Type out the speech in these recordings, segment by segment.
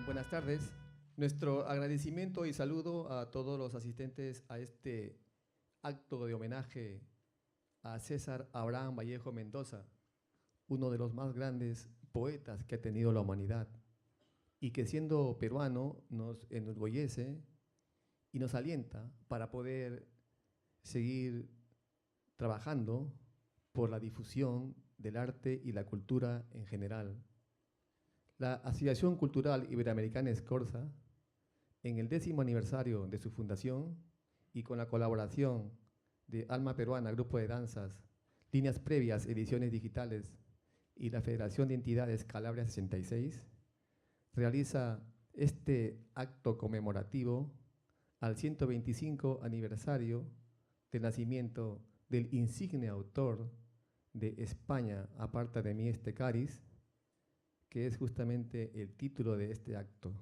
Buenas tardes. Nuestro agradecimiento y saludo a todos los asistentes a este acto de homenaje a César Abraham Vallejo Mendoza, uno de los más grandes poetas que ha tenido la humanidad y que siendo peruano nos enorgullece y nos alienta para poder seguir trabajando por la difusión del arte y la cultura en general. La Asociación Cultural Iberoamericana Escorza, en el 10º aniversario de su fundación y con la colaboración de Alma Peruana, Grupo de Danzas, Líneas Previas, Ediciones Digitales y la Federación de Entidades Calabria 66, realiza este acto conmemorativo al 125 aniversario del nacimiento del insigne autor de España, aparta de mí este cáliz, que es justamente el título de este acto.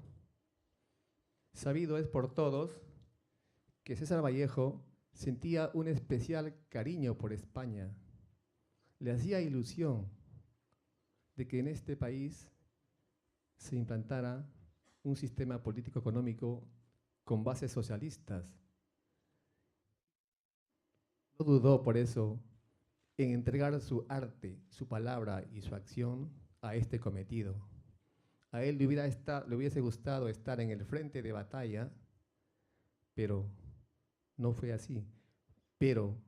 Sabido es por todos que César Vallejo sentía un especial cariño por España. Le hacía ilusión de que en este país se implantara un sistema político-económico con bases socialistas. No dudó por eso en entregar su arte, su palabra y su acción a este cometido. A él le hubiese gustado estar en el frente de batalla, pero no fue así. Pero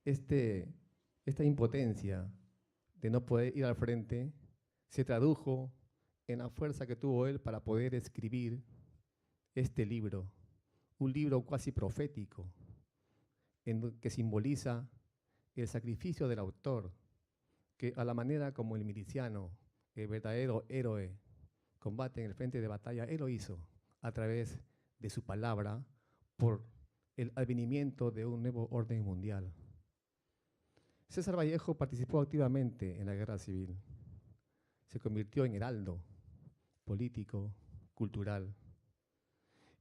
esta impotencia de no poder ir al frente se tradujo en la fuerza que tuvo él para poder escribir este libro, un libro casi profético, que simboliza el sacrificio del autor, que a la manera como el miliciano, el verdadero héroe, combate en el frente de batalla, él lo hizo a través de su palabra por el advenimiento de un nuevo orden mundial. César Vallejo participó activamente en la guerra civil. Se convirtió en heraldo político, cultural.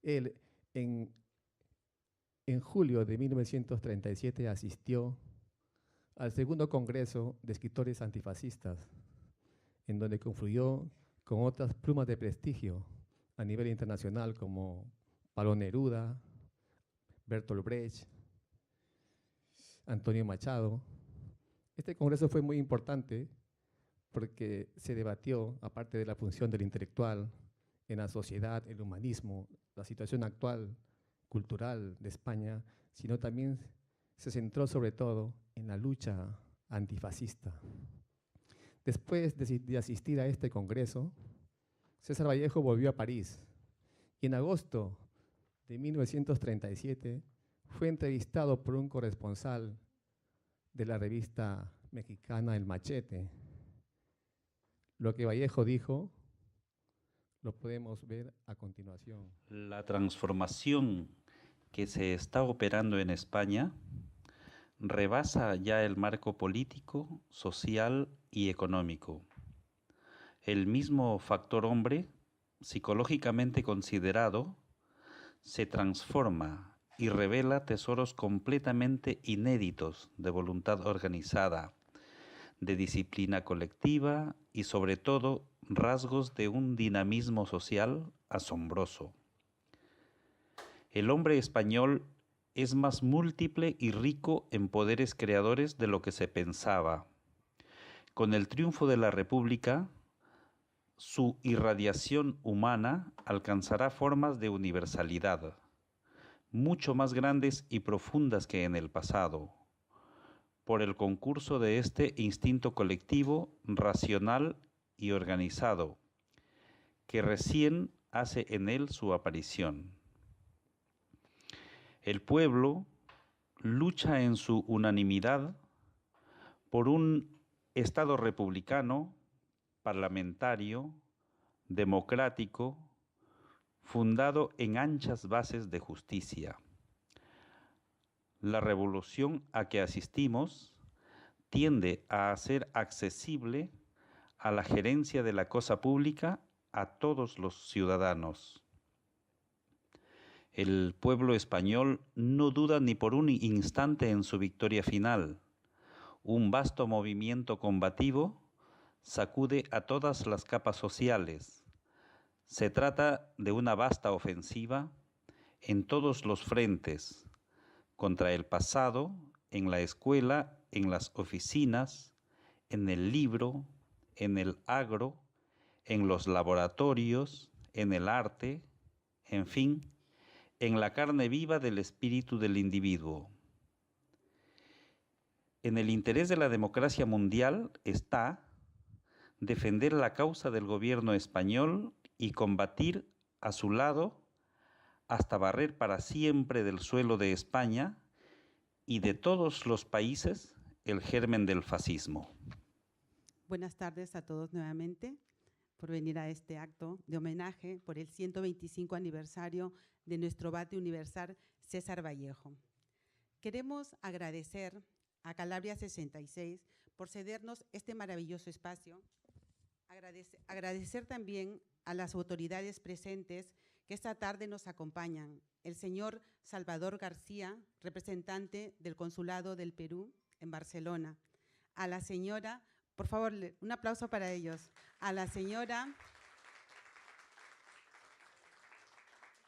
Él, en julio de 1937, asistió al segundo Congreso de Escritores Antifascistas, en donde confluyó con otras plumas de prestigio a nivel internacional como Pablo Neruda, Bertolt Brecht, Antonio Machado. Este congreso fue muy importante porque se debatió, aparte de la función del intelectual en la sociedad, el humanismo, la situación actual cultural de España, sino también se centró sobre todo en la lucha antifascista. Después de asistir a este congreso, César Vallejo volvió a París y en agosto de 1937 fue entrevistado por un corresponsal de la revista mexicana El Machete. Lo que Vallejo dijo lo podemos ver a continuación. La transformación que se está operando en España rebasa ya el marco político, social y económico. El mismo factor hombre, psicológicamente considerado, se transforma y revela tesoros completamente inéditos de voluntad organizada, de disciplina colectiva y sobre todo rasgos de un dinamismo social asombroso. El hombre español es más múltiple y rico en poderes creadores de lo que se pensaba. Con el triunfo de la República, su irradiación humana alcanzará formas de universalidad, mucho más grandes y profundas que en el pasado, por el concurso de este instinto colectivo, racional y organizado, que recién hace en él su aparición. El pueblo lucha en su unanimidad por un Estado republicano, parlamentario, democrático, fundado en anchas bases de justicia. La revolución a que asistimos tiende a hacer accesible a la gerencia de la cosa pública a todos los ciudadanos. El pueblo español no duda ni por un instante en su victoria final. Un vasto movimiento combativo sacude a todas las capas sociales, Se trata de una vasta ofensiva en todos los frentes, contra el pasado, en la escuela, en las oficinas, en el libro, en el agro, en los laboratorios, en el arte, en fin, en la carne viva del espíritu del individuo. En el interés de la democracia mundial está defender la causa del gobierno español y combatir a su lado hasta barrer para siempre del suelo de España y de todos los países el germen del fascismo. Buenas tardes a todos nuevamente por venir a este acto de homenaje por el 125 aniversario de nuestro Bate Universal César Vallejo. Queremos agradecer a Calabria 66 por cedernos este maravilloso espacio. Agradecer también a las autoridades presentes que esta tarde nos acompañan. El señor Salvador García, representante del Consulado del Perú en Barcelona. A la señora, por favor, un aplauso para ellos. A la señora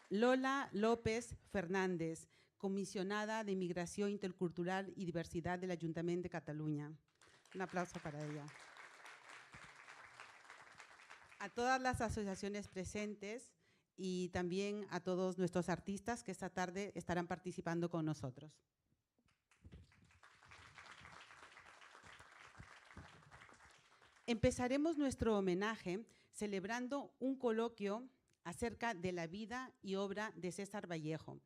Lola López Fernández, comisionada de Inmigración Intercultural y Diversidad del Ayuntamiento de Cataluña. Un aplauso para ella. A todas las asociaciones presentes y también a todos nuestros artistas que esta tarde estarán participando con nosotros. Empezaremos nuestro homenaje celebrando un coloquio acerca de la vida y obra de César Vallejo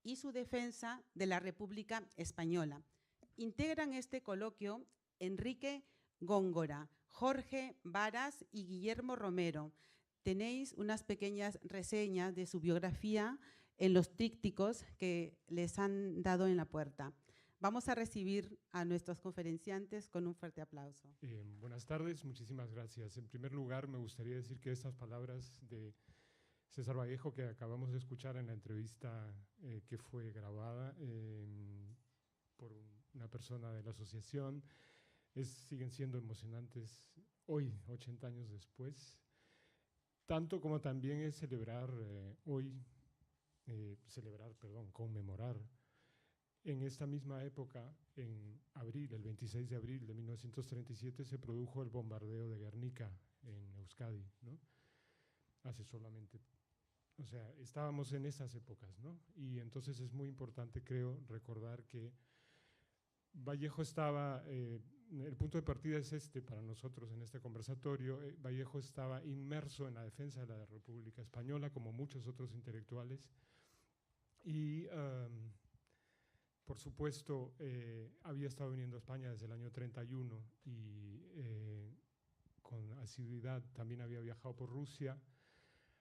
y su defensa de la República Española. Integran este coloquio Enrique Góngora, Jorge Varas y Guillermo Romero. Tenéis unas pequeñas reseñas de su biografía en los trípticos que les han dado en la puerta. Vamos a recibir a nuestros conferenciantes con un fuerte aplauso. Buenas tardes, muchísimas gracias. En primer lugar, me gustaría decir que estas palabras de César Vallejo que acabamos de escuchar en la entrevista que fue grabada por una persona de la asociación, siguen siendo emocionantes hoy, 80 años después, tanto como también es conmemorar en esta misma época, en abril, el 26 de abril de 1937, se produjo el bombardeo de Guernica en Euskadi, ¿no? Hace solamente, o sea, estábamos en esas épocas, ¿no? Y entonces es muy importante, creo, recordar que Vallejo estaba, el punto de partida es este para nosotros en este conversatorio. Vallejo estaba inmerso en la defensa de la República Española, como muchos otros intelectuales, y por supuesto había estado viniendo a España desde el año 31 y con asiduidad también había viajado por Rusia,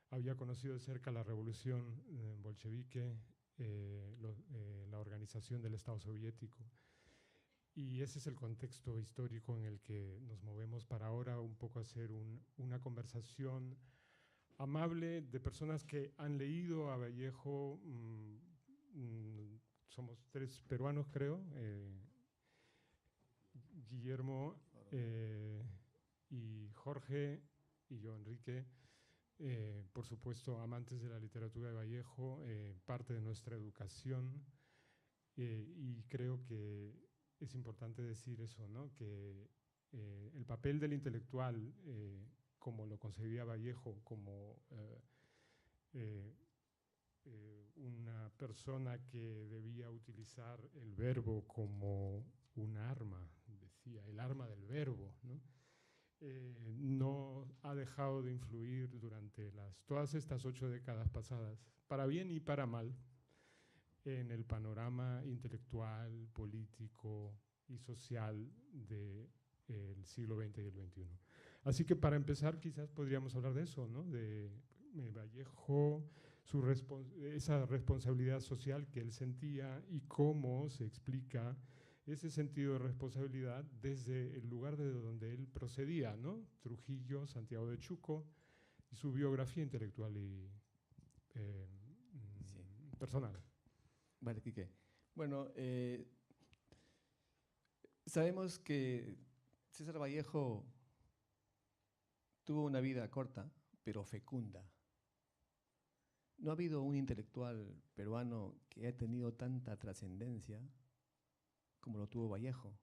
había conocido de cerca la revolución bolchevique, la organización del Estado soviético. Y ese es el contexto histórico en el que nos movemos para ahora un poco hacer una conversación amable de personas que han leído a Vallejo. Somos 3 peruanos, creo, Guillermo y Jorge y yo, Enrique. Por supuesto, amantes de la literatura de Vallejo, parte de nuestra educación, y creo que es importante decir eso, ¿no? Que el papel del intelectual, como lo concebía Vallejo, como una persona que debía utilizar el verbo como un arma, decía, el arma del verbo, ¿no? No ha dejado de influir durante todas estas 8 décadas pasadas, para bien y para mal, en el panorama intelectual, político y social del siglo XX y el XXI. Así que para empezar quizás podríamos hablar de eso, ¿no? De Vallejo, esa responsabilidad social que él sentía y cómo se explica ese sentido de responsabilidad desde el lugar de donde él procedía, ¿no? Trujillo, Santiago de Chuco, y su biografía intelectual y personal. Vale, Quique. Bueno, sabemos que César Vallejo tuvo una vida corta, pero fecunda. No ha habido un intelectual peruano que haya tenido tanta trascendencia como lo tuvo Vallejo.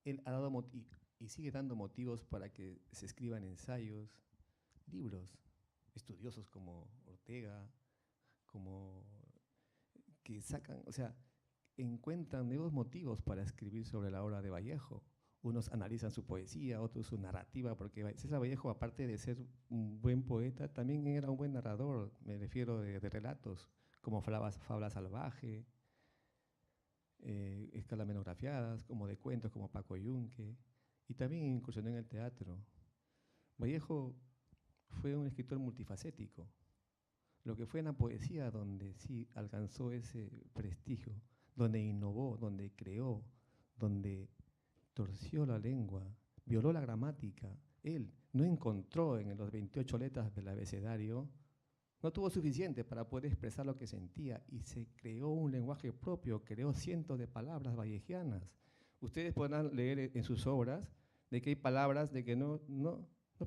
Él ha dado y sigue dando motivos para que se escriban ensayos, libros, estudiosos como Ortega, como que sacan, o sea, encuentran nuevos motivos para escribir sobre la obra de Vallejo. Unos analizan su poesía, otros su narrativa, porque César Vallejo, aparte de ser un buen poeta, también era un buen narrador, me refiero de relatos, como Fábula Salvaje, escalas menografiadas, como de cuentos, como Paco Yunque, y también incursionó en el teatro. Vallejo fue un escritor multifacético. Lo que fue en la poesía, donde sí alcanzó ese prestigio, donde innovó, donde creó, donde torció la lengua, violó la gramática. Él no encontró en los 28 letras del abecedario, no tuvo suficiente para poder expresar lo que sentía y se creó un lenguaje propio, creó cientos de palabras vallejianas. Ustedes podrán leer en sus obras de que hay palabras de que no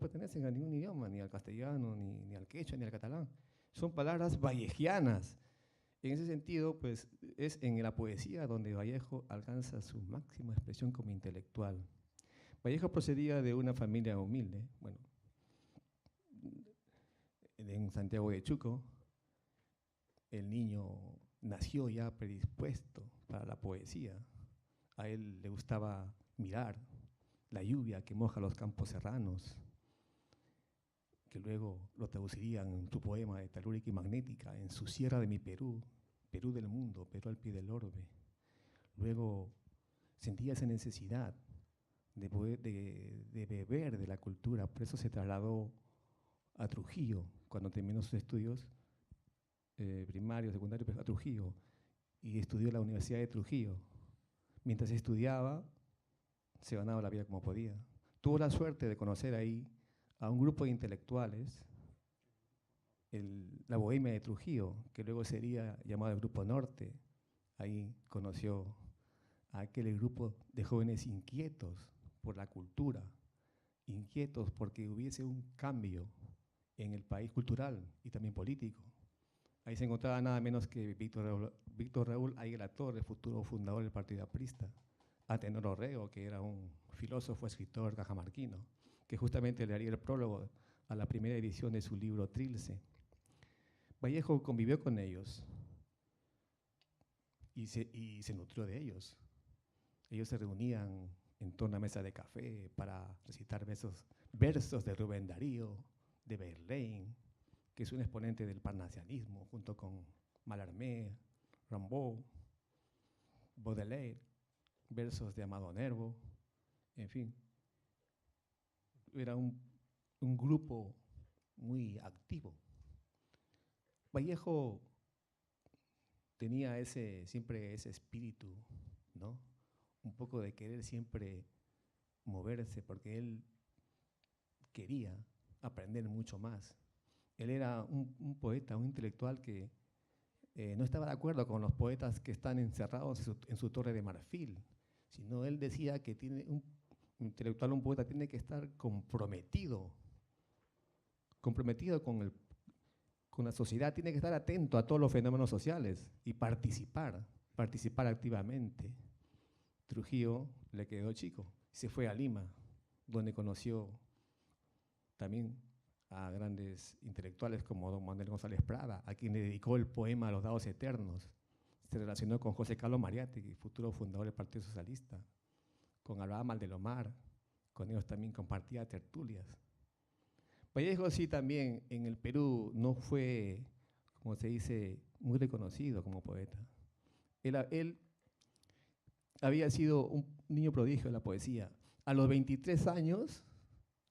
pertenecen a ningún idioma, ni al castellano, ni al quechua, ni al catalán. Son palabras vallejianas. En ese sentido, pues, es en la poesía donde Vallejo alcanza su máxima expresión como intelectual. Vallejo procedía de una familia humilde, bueno, en Santiago de Chuco. El niño nació ya predispuesto para la poesía. A él le gustaba mirar la lluvia que moja los campos serranos, que luego lo traducirían en su poema de Telúrica y Magnética, en su sierra de mi Perú, Perú del mundo, Perú al pie del orbe. Luego sentía esa necesidad de beber de la cultura, por eso se trasladó a Trujillo cuando terminó sus estudios primarios, secundarios, a Trujillo, y estudió en la Universidad de Trujillo. Mientras estudiaba, se ganaba la vida como podía. Tuvo la suerte de conocer ahí a un grupo de intelectuales, la Bohemia de Trujillo, que luego sería llamado el Grupo Norte. Ahí conoció a aquel grupo de jóvenes inquietos por la cultura, inquietos porque hubiese un cambio en el país cultural y también político. Ahí se encontraba nada menos que Víctor Raúl Aguilar Torres, futuro fundador del Partido Aprista, Atenor Orrego, que era un filósofo, escritor cajamarquino, que justamente le haría el prólogo a la primera edición de su libro Trilce. Vallejo convivió con ellos y se nutrió de ellos. Ellos se reunían en torno a mesa de café para recitar versos de Rubén Darío, de Verlaine, que es un exponente del parnasianismo, junto con Mallarmé, Rimbaud, Baudelaire, versos de Amado Nervo, en fin. Era un grupo muy activo. Vallejo tenía siempre ese espíritu, ¿no? Un poco de querer siempre moverse, porque él quería aprender mucho más. Él era un poeta, un intelectual que no estaba de acuerdo con los poetas que están encerrados en su torre de marfil, sino él decía que un intelectual, un poeta, tiene que estar comprometido con la sociedad, tiene que estar atento a todos los fenómenos sociales y participar activamente. Trujillo le quedó chico, se fue a Lima, donde conoció también a grandes intelectuales como don Manuel González Prada, a quien le dedicó el poema Los Dados Eternos. Se relacionó con José Carlos Mariátegui, futuro fundador del Partido Socialista, con Abraham Aldelomar, con ellos también compartía tertulias. Vallejo sí también en el Perú no fue, como se dice, muy reconocido como poeta. Él había sido un niño prodigio de la poesía. A los 23 años,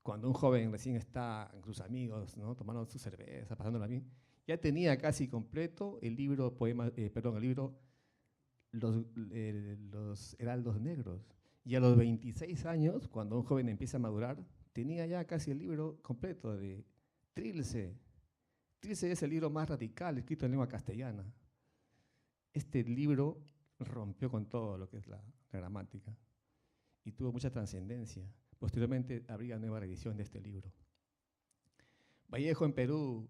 cuando un joven recién está con sus amigos, ¿no?, tomando su cerveza, pasándola bien, ya tenía casi completo el libro Los Heraldos Negros. Y a los 26 años, cuando un joven empieza a madurar, tenía ya casi el libro completo de Trilce. Trilce es el libro más radical escrito en lengua castellana. Este libro rompió con todo lo que es la gramática y tuvo mucha trascendencia. Posteriormente habría nueva reedición de este libro. Vallejo en Perú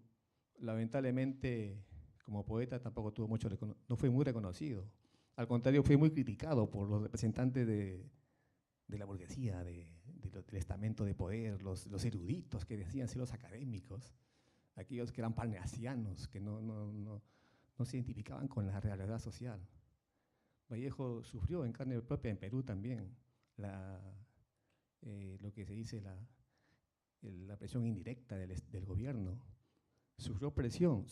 lamentablemente, como poeta tampoco tuvo mucho, no fue muy reconocido. Al contrario, fue muy criticado por los representantes de la burguesía, del estamento de poder, los eruditos que decían ser los académicos, aquellos que eran parnasianos, que no se identificaban con la realidad social. Vallejo sufrió en carne propia en Perú también lo que se dice la presión indirecta del gobierno. Sufrió prisión,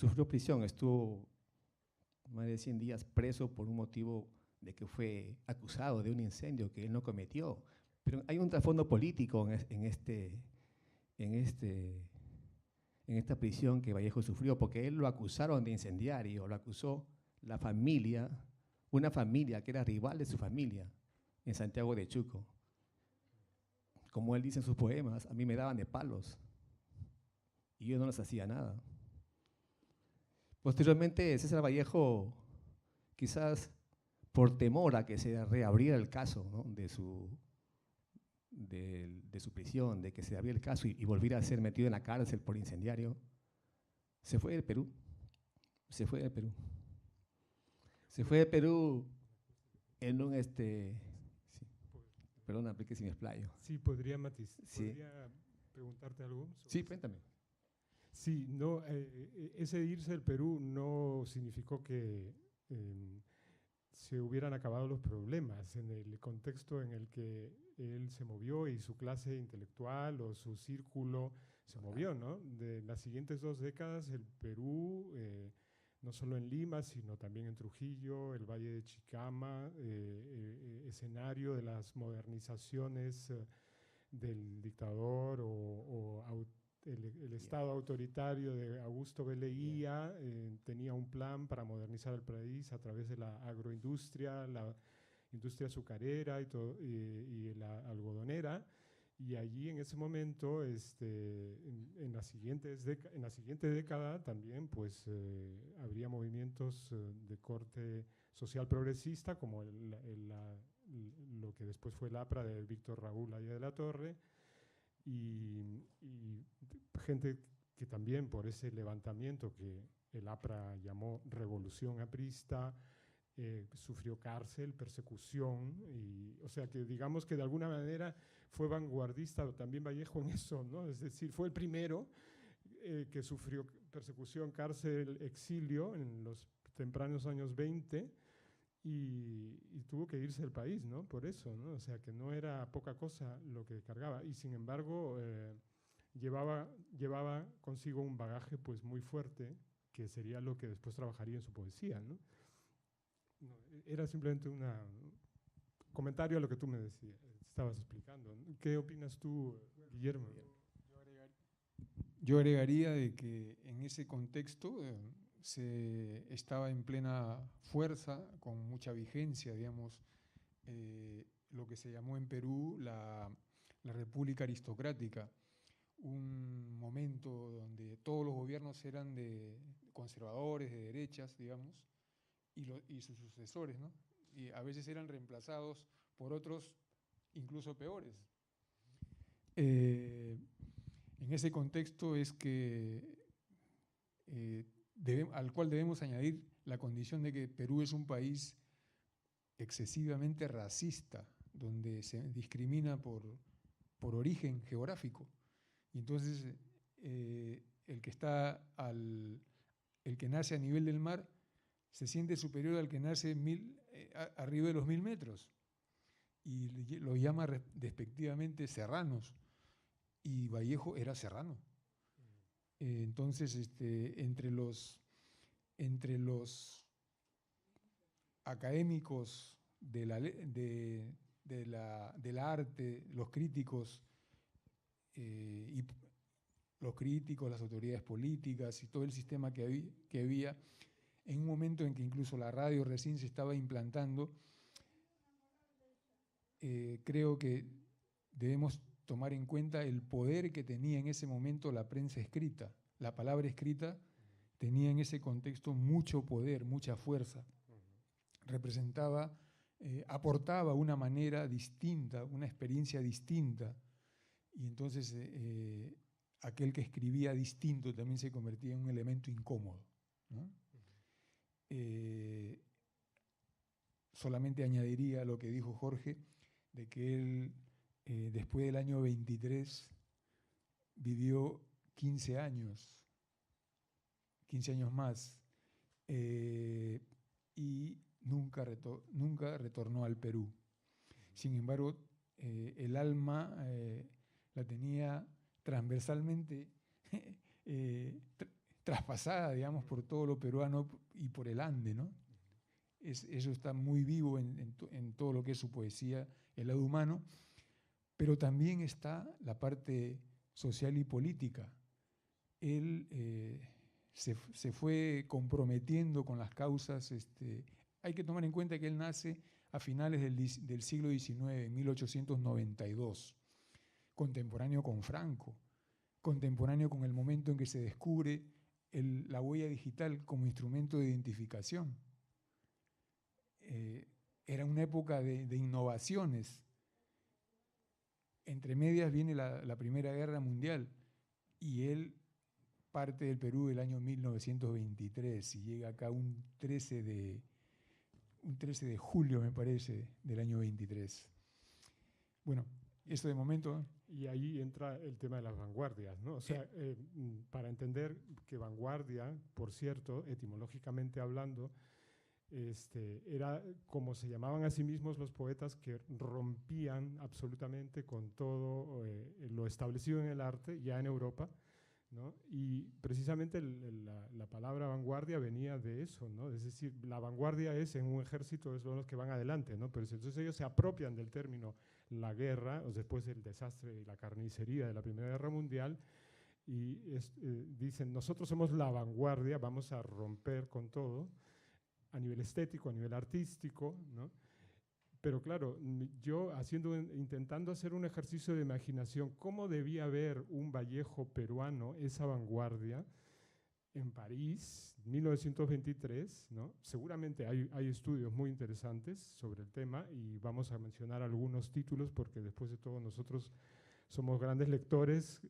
estuvo más de 100 días preso por un motivo de que fue acusado de un incendio que él no cometió. Pero hay un trasfondo político en esta prisión que Vallejo sufrió, porque él lo acusaron de incendiario, lo acusó la familia, una familia que era rival de su familia en Santiago de Chuco. Como él dice en sus poemas, a mí me daban de palos y yo no les hacía nada. Posteriormente, César Vallejo, quizás por temor a que se reabriera el caso, ¿no?, de su prisión, de que se abriera el caso y volviera a ser metido en la cárcel por incendiario, se fue del Perú. Se fue de Perú en un sí. Perdona, porque si me explayo. Sí, podría matizar. Sí. ¿Podría preguntarte algo? Sí, cuéntame. Sí, no, ese irse del Perú no significó que se hubieran acabado los problemas en el contexto en el que él se movió y su clase intelectual o su círculo se movió, ¿no? De las siguientes 2 décadas, el Perú, no solo en Lima, sino también en Trujillo, el Valle de Chicama, escenario de las modernizaciones del dictador el Estado autoritario de Augusto B. Leguía, tenía un plan para modernizar el país a través de la agroindustria, la industria azucarera y la algodonera. Y allí en ese momento, en la siguiente década también, pues habría movimientos de corte social progresista, como lo que después fue el APRA de Víctor Raúl Aya de la Torre, y gente que también por ese levantamiento que el APRA llamó revolución aprista, sufrió cárcel, persecución, o sea que digamos que de alguna manera fue vanguardista también Vallejo en eso, ¿no? Es decir, fue el primero que sufrió persecución, cárcel, exilio en los tempranos años 20 y tuvo que irse del país, ¿no? Por eso, ¿no? O sea que no era poca cosa lo que cargaba y sin embargo llevaba consigo un bagaje pues muy fuerte que sería lo que después trabajaría en su poesía, ¿no? Era simplemente un comentario a lo que tú me decías, estabas explicando. ¿Qué opinas tú, Guillermo? Yo agregaría de que en ese contexto se estaba en plena fuerza, con mucha vigencia, digamos, lo que se llamó en Perú la República Aristocrática, un momento donde todos los gobiernos eran de conservadores, de derechas, digamos, y sus sucesores, ¿no? Y a veces eran reemplazados por otros incluso peores. En ese contexto es que al cual debemos añadir la condición de que Perú es un país excesivamente racista, donde se discrimina por origen geográfico. Y entonces el que nace a nivel del mar se siente superior al que nace arriba de los 1000 metros y lo llama despectivamente serranos, y Vallejo era serrano. Entonces, entre los académicos del arte, los críticos, las autoridades políticas y todo el sistema que había, en un momento en que incluso la radio recién se estaba implantando, creo que debemos tomar en cuenta el poder que tenía en ese momento la prensa escrita. La palabra escrita tenía en ese contexto mucho poder, mucha fuerza. Representaba, aportaba una manera distinta, una experiencia distinta. Y entonces aquel que escribía distinto también se convertía en un elemento incómodo, ¿no? Solamente añadiría lo que dijo Jorge, de que él, después del año 23, vivió 15 años más, y nunca retornó al Perú. Sin embargo, el alma la tenía transversalmente traspasada, digamos, por todo lo peruano y por el Ande, ¿no? Eso está muy vivo en todo lo que es su poesía, el lado humano, pero también está la parte social y política. Él se fue comprometiendo con las causas. Hay que tomar en cuenta que él nace a finales del siglo XIX, en 1892, contemporáneo con Franco, contemporáneo con el momento en que se descubre la huella digital como instrumento de identificación. Era una época de innovaciones. Entre medias viene la Primera Guerra Mundial y él parte del Perú el año 1923 y llega acá un 13 de julio, me parece, del año 23. Bueno, eso de momento. Y ahí entra el tema de las vanguardias, ¿no? O sea, para entender que vanguardia, por cierto, etimológicamente hablando, era como se llamaban a sí mismos los poetas que rompían absolutamente con todo lo establecido en el arte ya en Europa, ¿no? Y precisamente la palabra vanguardia venía de eso, ¿no? Es decir, la vanguardia es en un ejército, son los que van adelante, ¿no? Pero entonces ellos se apropian del término la guerra, o después del desastre y la carnicería de la Primera Guerra Mundial, y dicen, nosotros somos la vanguardia, vamos a romper con todo, a nivel estético, a nivel artístico, ¿no? Pero claro, yo intentando hacer un ejercicio de imaginación, ¿cómo debía ver un Vallejo peruano esa vanguardia en París, 1923, ¿no? Seguramente hay estudios muy interesantes sobre el tema y vamos a mencionar algunos títulos porque después de todo nosotros somos grandes lectores,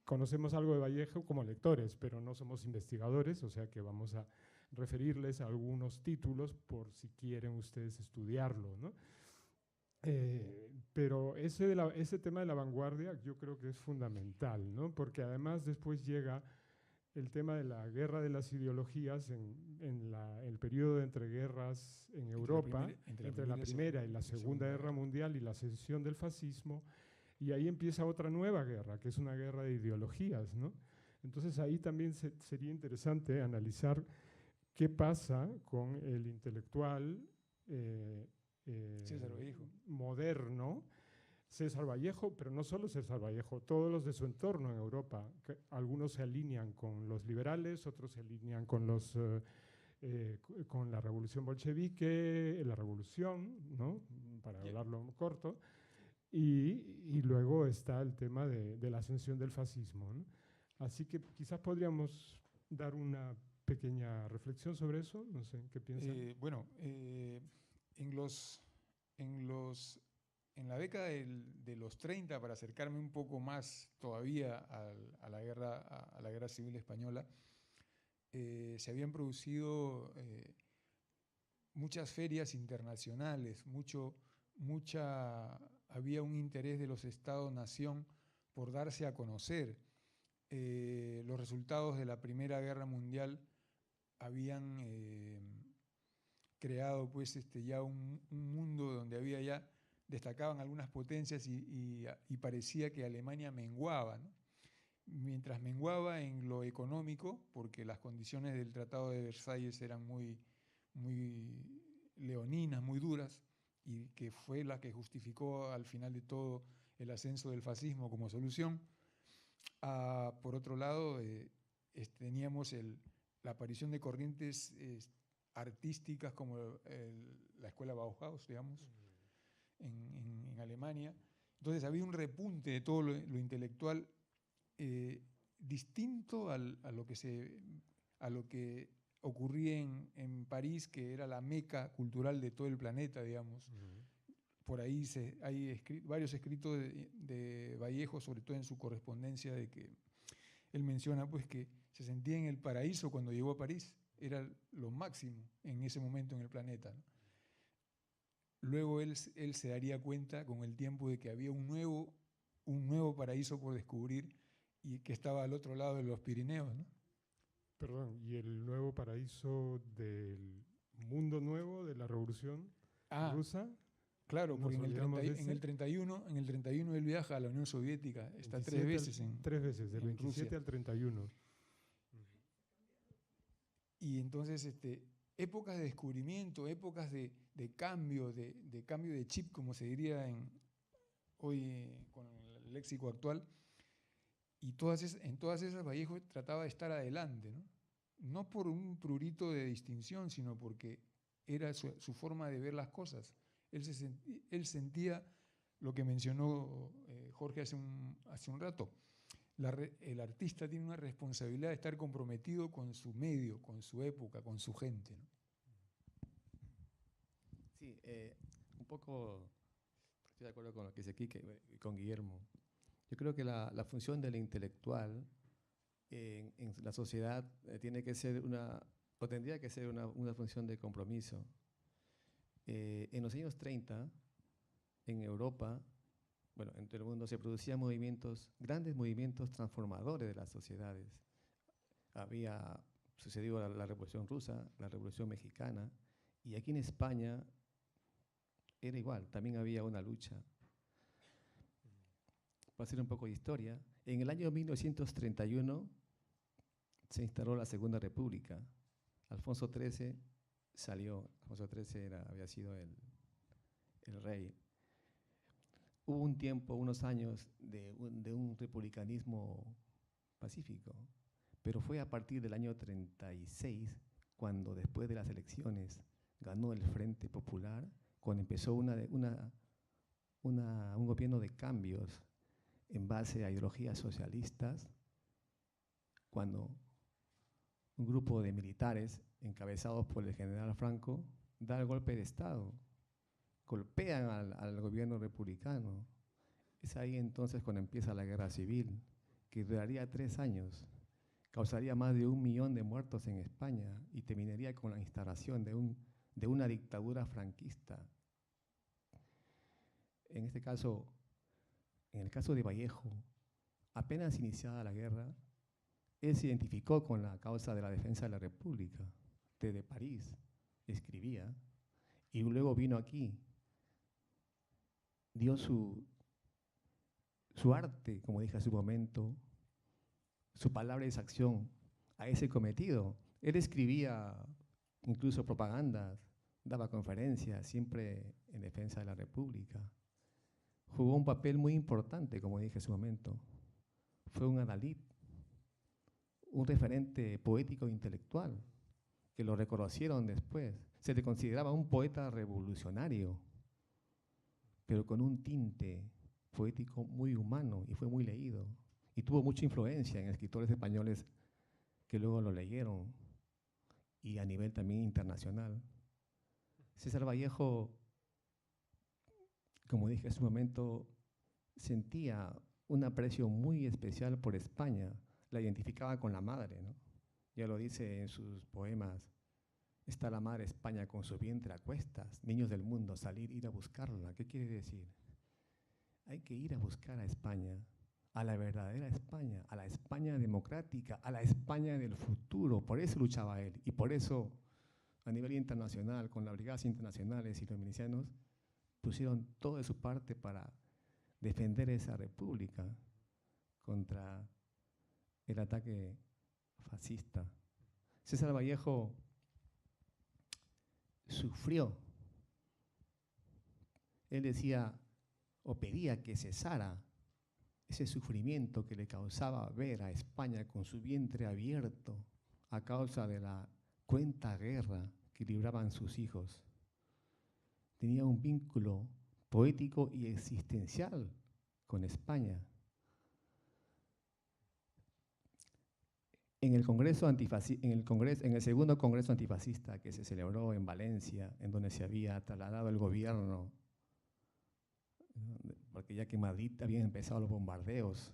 conocemos algo de Vallejo como lectores, pero no somos investigadores, o sea que vamos a referirles a algunos títulos por si quieren ustedes estudiarlo, ¿no? Pero ese tema de la vanguardia yo creo que es fundamental, ¿no? Porque además después llega el tema de la guerra de las ideologías en el periodo de entreguerras en Europa, entre la Primera y la Segunda Guerra Mundial y la ascensión del fascismo, y ahí empieza otra nueva guerra, que es una guerra de ideologías, ¿no? Entonces ahí también sería interesante analizar qué pasa con el intelectual moderno, César Vallejo, pero no solo César Vallejo, todos los de su entorno en Europa. Algunos se alinean con los liberales, otros se alinean con la revolución bolchevique, la revolución, ¿no? Para hablarlo corto, y luego está el tema de la ascensión del fascismo, ¿no? Así que quizás podríamos dar una pequeña reflexión sobre eso, no sé, ¿qué piensan? Bueno, en la década de los 30, para acercarme un poco más todavía a la guerra civil española, se habían producido muchas ferias internacionales, había un interés de los Estados-nación por darse a conocer. Los resultados de la Primera Guerra Mundial habían creado pues ya un mundo donde destacaban algunas potencias y parecía que Alemania menguaba, ¿no? Mientras menguaba en lo económico, porque las condiciones del Tratado de Versalles eran muy leoninas, muy duras, y que fue la que justificó al final de todo el ascenso del fascismo como solución. Por otro lado, teníamos la aparición de corrientes artísticas como la escuela Bauhaus, digamos, en Alemania. Entonces había un repunte de todo lo intelectual distinto a lo que ocurría en París, que era la meca cultural de todo el planeta, digamos. por ahí hay varios escritos de Vallejo, sobre todo en su correspondencia, de que él menciona pues que se sentía en el paraíso cuando llegó a París, era lo máximo en ese momento en el planeta, ¿no? Luego él se daría cuenta con el tiempo de que había un nuevo paraíso por descubrir y que estaba al otro lado de los Pirineos, ¿no? Perdón, ¿y el nuevo paraíso del mundo nuevo de la Revolución Rusa? Claro, porque en el 31 él viaja a la Unión Soviética, está 27 tres veces del 27 Rusia. al 31. Y entonces, épocas de descubrimiento, épocas de cambio, de cambio de chip, como se diría hoy con el léxico actual, y en todas esas Vallejo trataba de estar adelante, ¿no? No por un prurito de distinción, sino porque era su forma de ver las cosas. Él sentía lo que mencionó Jorge hace un rato. El artista tiene una responsabilidad de estar comprometido con su medio, con su época, con su gente, ¿no? Sí, un poco estoy de acuerdo con lo que dice Quique y con Guillermo. Yo creo que la función del intelectual en la sociedad tiene que ser o tendría que ser una función de compromiso. En los años 30, en Europa, bueno, en todo el mundo se producían grandes movimientos transformadores de las sociedades. Había sucedido la Revolución Rusa, la Revolución Mexicana, y aquí en España era igual, también había una lucha. Para hacer un poco de historia, en el año 1931 se instaló la Segunda República. Alfonso XIII salió, Alfonso XIII había sido el rey. Hubo un tiempo, unos años, de un republicanismo pacífico, pero fue a partir del año 36, cuando después de las elecciones ganó el Frente Popular, cuando empezó un gobierno de cambios en base a ideologías socialistas, cuando un grupo de militares encabezados por el general Franco da el golpe de Estado, golpean al gobierno republicano. Es ahí entonces cuando empieza la guerra civil, que duraría 3 años, causaría más de 1 millón de muertos en España y terminaría con la instalación de una dictadura franquista. En el caso de Vallejo, apenas iniciada la guerra, él se identificó con la causa de la defensa de la República. Desde París escribía y luego vino aquí, dio su arte, como dije hace un momento, su palabra es acción a ese cometido. Él escribía incluso propagandas, daba conferencias, siempre en defensa de la República. Jugó un papel muy importante, como dije hace un momento. Fue un adalid, un referente poético e intelectual, que lo reconocieron después. Se le consideraba un poeta revolucionario, pero con un tinte poético muy humano, y fue muy leído. Y tuvo mucha influencia en escritores españoles que luego lo leyeron, y a nivel también internacional. César Vallejo, como dije hace un momento, sentía un aprecio muy especial por España, la identificaba con la madre, ¿no? Ya lo dice en sus poemas: está la madre España con su vientre a cuestas, niños del mundo, ir a buscarla. ¿Qué quiere decir? Hay que ir a buscar a España, a la verdadera España, a la España democrática, a la España del futuro. Por eso luchaba él, y por eso a nivel internacional, con las brigadas internacionales y los milicianos, pusieron todo de su parte para defender esa república contra el ataque fascista. César Vallejo sufrió. Él decía o pedía que cesara ese sufrimiento que le causaba ver a España con su vientre abierto a causa de la cruenta guerra que libraban sus hijos. Tenía un vínculo poético y existencial con España. En el segundo congreso antifascista que se celebró en Valencia, en donde se había trasladado el gobierno ¿no? Porque ya que en Madrid habían empezado los bombardeos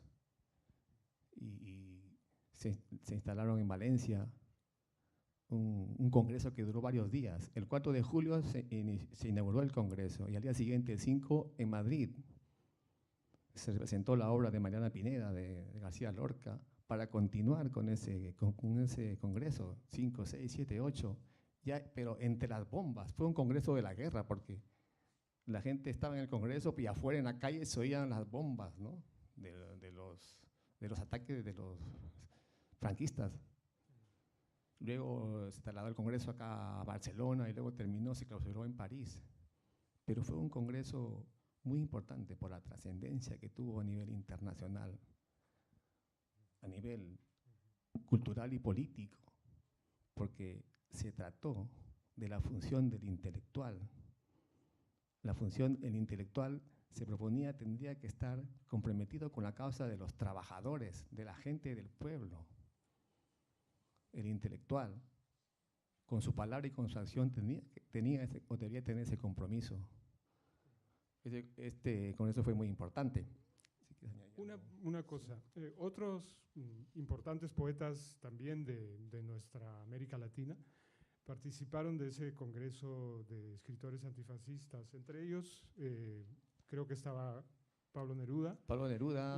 y se instalaron en Valencia un congreso que duró varios días. El 4 de julio se inauguró el congreso y al día siguiente, el 5, en Madrid, se presentó la obra de Mariana Pineda, de García Lorca, para continuar con ese congreso, 5, 6, 7, 8, ya, pero entre las bombas. Fue un congreso de la guerra, porque la gente estaba en el congreso y afuera en la calle se oían las bombas, ¿no? de los ataques de los franquistas. Luego se trasladó el congreso acá a Barcelona y luego se clausuró en París. Pero fue un congreso muy importante por la trascendencia que tuvo a nivel internacional, a nivel cultural y político, porque se trató de la función del intelectual. El intelectual se proponía, tendría que estar comprometido con la causa de los trabajadores, de la gente del pueblo. El intelectual, con su palabra y con su acción, debería tener ese compromiso. Con eso fue muy importante. Una cosa, otros importantes poetas también de nuestra América Latina participaron de ese congreso de escritores antifascistas. Entre ellos, creo que estaba Pablo Neruda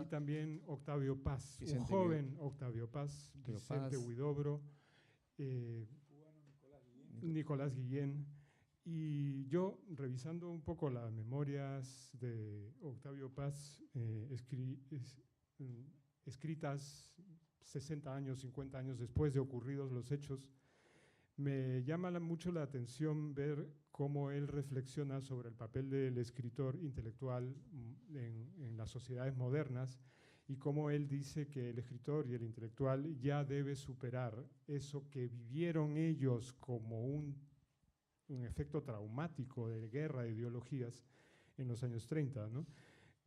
y también Octavio Paz, un joven Octavio Paz, Vicente Huidobro, Nicolás Guillén. Y yo, revisando un poco las memorias de Octavio Paz, escritas 60 años, 50 años después de ocurridos los hechos, me llama mucho la atención ver cómo él reflexiona sobre el papel del escritor intelectual en las sociedades modernas y cómo él dice que el escritor y el intelectual ya debe superar eso que vivieron ellos como un efecto traumático de guerra de ideologías en los años 30, ¿no?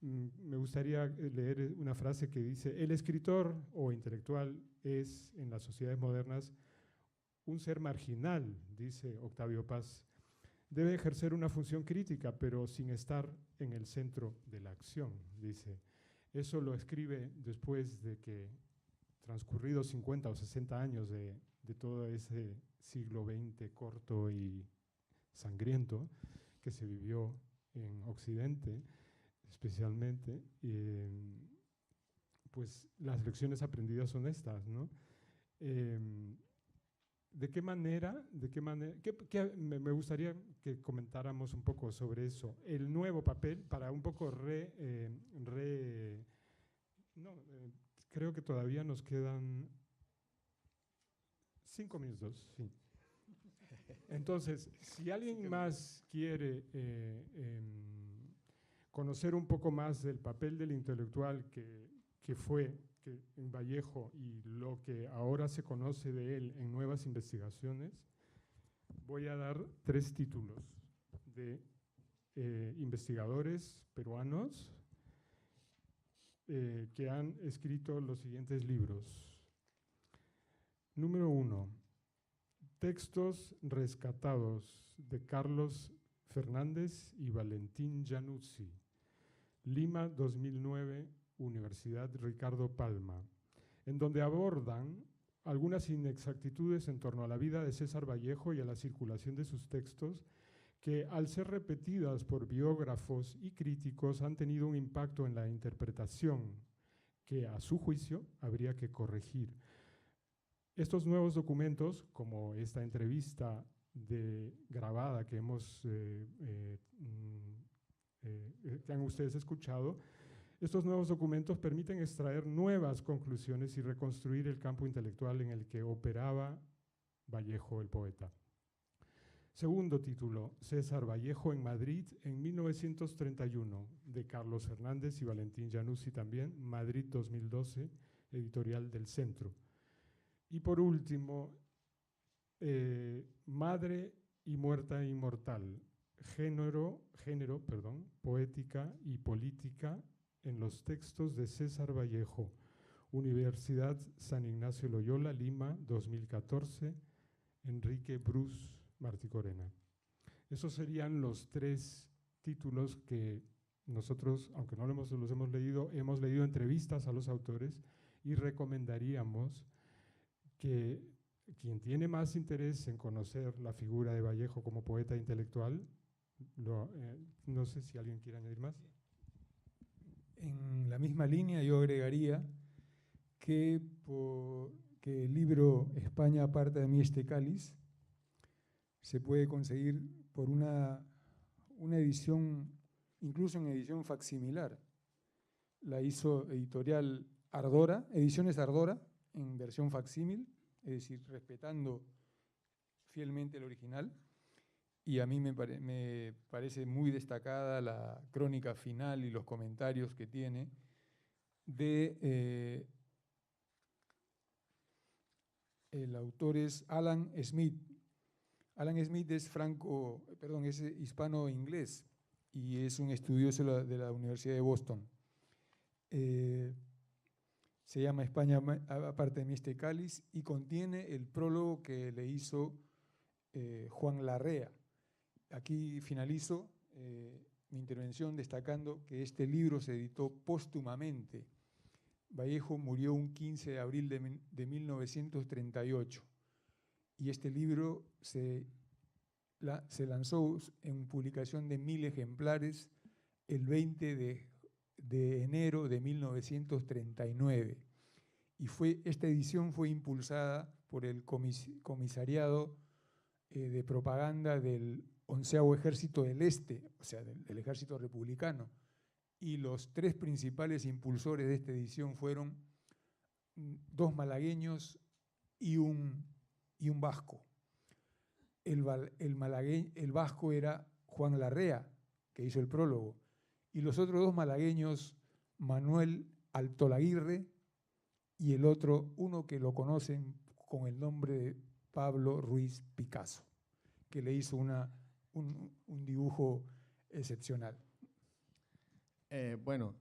Me gustaría leer una frase que dice: el escritor o intelectual es, en las sociedades modernas, un ser marginal, dice Octavio Paz. Debe ejercer una función crítica, pero sin estar en el centro de la acción, dice. Eso lo escribe después de que, transcurridos 50 o 60 años de todo ese siglo XX corto y sangriento que se vivió en Occidente, especialmente, pues las lecciones aprendidas son estas, ¿no? ¿De qué manera me gustaría que comentáramos un poco sobre eso? El nuevo papel, para un poco creo que todavía nos quedan 5 minutos, sí. Entonces, si alguien más quiere conocer un poco más del papel del intelectual que fue en Vallejo y lo que ahora se conoce de él en nuevas investigaciones, voy a dar 3 títulos de investigadores peruanos que han escrito los siguientes libros. Número 1, Textos rescatados, de Carlos Fernández y Valentín Januzzi, Lima 2009, Universidad Ricardo Palma, en donde abordan algunas inexactitudes en torno a la vida de César Vallejo y a la circulación de sus textos, que al ser repetidas por biógrafos y críticos han tenido un impacto en la interpretación que, a su juicio, habría que corregir. Estos nuevos documentos, como esta entrevista grabada que han ustedes escuchado, estos nuevos documentos permiten extraer nuevas conclusiones y reconstruir el campo intelectual en el que operaba Vallejo, el poeta. Segundo título, César Vallejo en Madrid en 1931, de Carlos Fernández y Valentín Januzzi también, Madrid 2012, editorial del Centro. Y por último, Madre y Muerta Inmortal, género, poética y política en los textos de César Vallejo, Universidad San Ignacio Loyola, Lima, 2014, Enrique Bruce Martí Corena. Esos serían los 3 títulos que nosotros, aunque no los hemos leído, hemos leído entrevistas a los autores y recomendaríamos que quien tiene más interés en conocer la figura de Vallejo como poeta intelectual, no sé si alguien quiere añadir más. En la misma línea yo agregaría que el libro España aparta de mí este cáliz se puede conseguir por una edición, incluso en edición facsimilar. La hizo editorial Ardora, Ediciones Ardora, en versión facsímil, es decir, respetando fielmente el original. Y a mí me parece muy destacada la crónica final y los comentarios que tiene de el autor es Alan Smith. Alan Smith es es hispano-inglés y es un estudioso de la Universidad de Boston. Se llama España aparte de mí este cáliz y contiene el prólogo que le hizo Juan Larrea. Aquí finalizo mi intervención destacando que este libro se editó póstumamente. Vallejo murió un 15 de abril de 1938 y este libro se lanzó en publicación de 1000 ejemplares el 20 de enero de 1939 y esta edición fue impulsada por el comisariado de propaganda del 11º Ejército del Este, o sea, del Ejército Republicano. Y los 3 principales impulsores de esta edición fueron 2 malagueños y un vasco. El vasco era Juan Larrea, que hizo el prólogo, y los otros 2 malagueños, Manuel Altolaguirre, y el otro, uno que lo conocen con el nombre de Pablo Ruiz Picasso, que le hizo un dibujo excepcional. Bueno,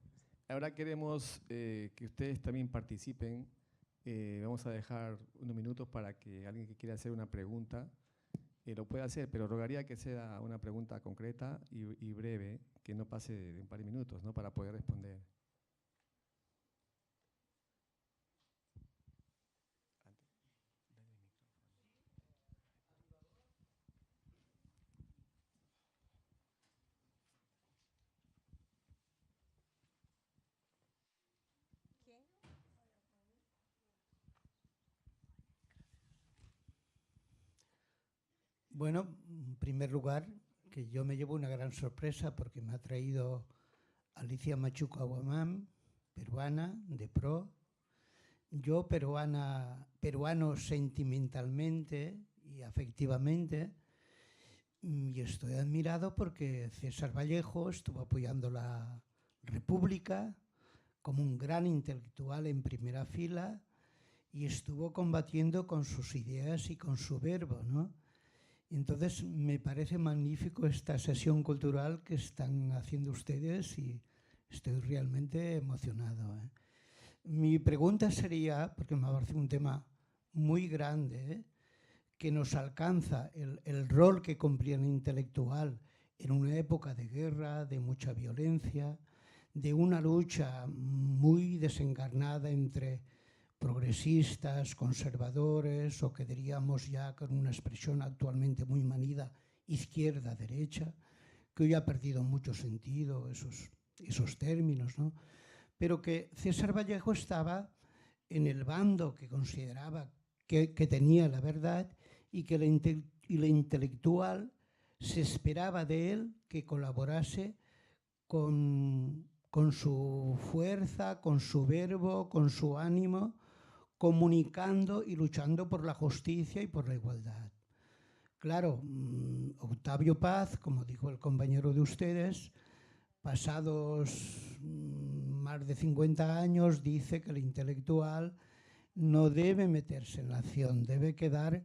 ahora queremos que ustedes también participen. Vamos a dejar unos minutos para que alguien que quiera hacer una pregunta lo pueda hacer, pero rogaría que sea una pregunta concreta y breve, que no pase de un par de minutos, ¿no? Para poder responder. Bueno, en primer lugar, que yo me llevo una gran sorpresa porque me ha traído Alicia Machuco Aguamán, peruana, de pro. Yo, peruano sentimentalmente y afectivamente, y estoy admirado porque César Vallejo estuvo apoyando la República como un gran intelectual en primera fila y estuvo combatiendo con sus ideas y con su verbo, ¿no? Entonces, me parece magnífico esta sesión cultural que están haciendo ustedes y estoy realmente emocionado, ¿eh? Mi pregunta sería, porque me parece un tema muy grande, ¿eh?, que nos alcanza el rol que cumplía el intelectual en una época de guerra, de mucha violencia, de una lucha muy desencarnada entre progresistas, conservadores, o que diríamos ya con una expresión actualmente muy manida, izquierda-derecha, que hoy ha perdido mucho sentido esos términos, ¿no? Pero que César Vallejo estaba en el bando que consideraba que tenía la verdad y que el intelectual se esperaba de él que colaborase con su fuerza, con su verbo, con su ánimo, comunicando y luchando por la justicia y por la igualdad. Claro, Octavio Paz, como dijo el compañero de ustedes, pasados más de 50 años, dice que el intelectual no debe meterse en la acción, debe quedar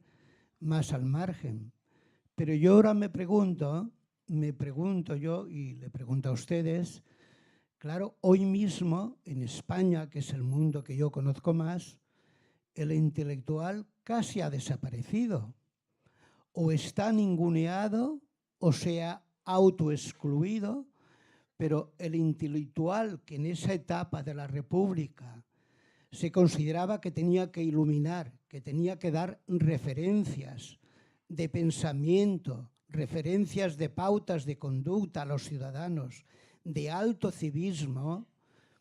más al margen. Pero yo ahora me pregunto yo, y le pregunto a ustedes, claro, hoy mismo en España, que es el mundo que yo conozco más, el intelectual casi ha desaparecido. O está ninguneado o se ha autoexcluido pero el intelectual que en esa etapa de la República se consideraba que tenía que iluminar, que tenía que dar referencias de pensamiento, referencias de pautas de conducta a los ciudadanos, de alto civismo,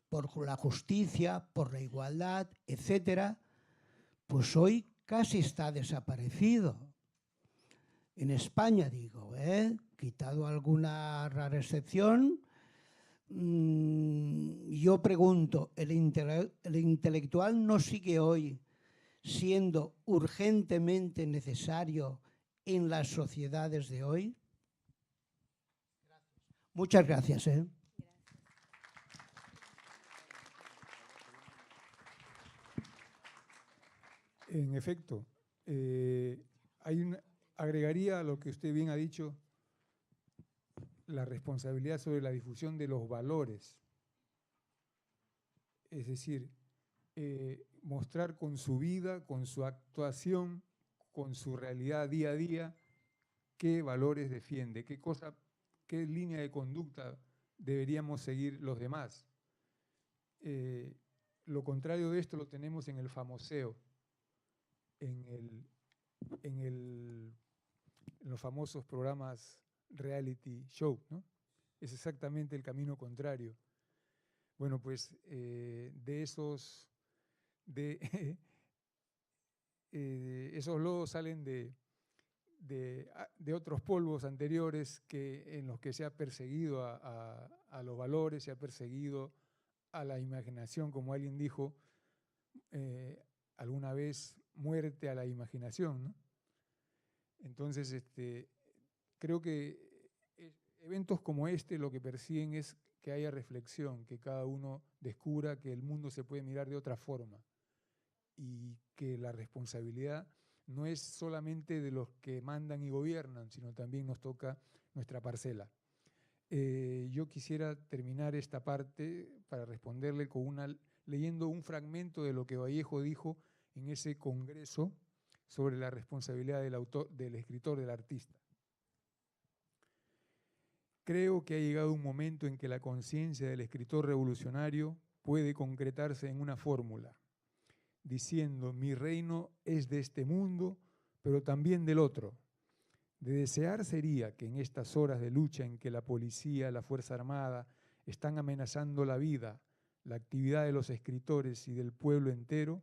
por la justicia, por la igualdad, etcétera, pues hoy casi está desaparecido. En España, digo, quitado alguna rara excepción, yo pregunto, ¿el intelectual no sigue hoy siendo urgentemente necesario en las sociedades de hoy? Muchas gracias. En efecto, agregaría a lo que usted bien ha dicho, la responsabilidad sobre la difusión de los valores. Es decir, mostrar con su vida, con su actuación, con su realidad día a día, qué valores defiende, qué línea de conducta deberíamos seguir los demás. Lo contrario de esto lo tenemos en el famoseo, en los famosos programas reality show, ¿no? Es exactamente el camino contrario. Bueno, pues esos lodos salen de otros polvos anteriores en los que se ha perseguido a los valores, se ha perseguido a la imaginación, como alguien dijo alguna vez, muerte a la imaginación, ¿no? Entonces, creo que eventos como este lo que persiguen es que haya reflexión, que cada uno descubra que el mundo se puede mirar de otra forma y que la responsabilidad no es solamente de los que mandan y gobiernan, sino también nos toca nuestra parcela. Yo quisiera terminar esta parte para responderle leyendo un fragmento de lo que Vallejo dijo en ese congreso sobre la responsabilidad del escritor, del artista. Creo que ha llegado un momento en que la conciencia del escritor revolucionario puede concretarse en una fórmula, diciendo: mi reino es de este mundo, pero también del otro. De desear sería que en estas horas de lucha en que la policía, la Fuerza Armada están amenazando la vida, la actividad de los escritores y del pueblo entero,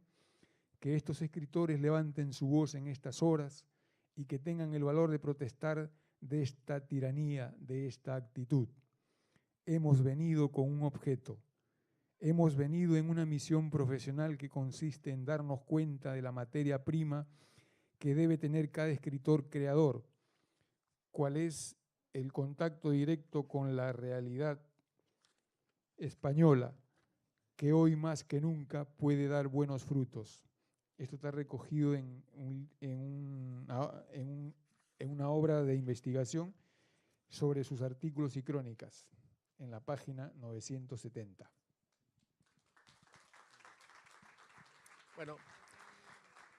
que estos escritores levanten su voz en estas horas y que tengan el valor de protestar de esta tiranía, de esta actitud. Hemos venido con un objeto. Hemos venido en una misión profesional que consiste en darnos cuenta de la materia prima que debe tener cada escritor creador, cuál es el contacto directo con la realidad española, que hoy más que nunca puede dar buenos frutos. Esto está recogido en una obra de investigación sobre sus artículos y crónicas, en la página 970. Bueno,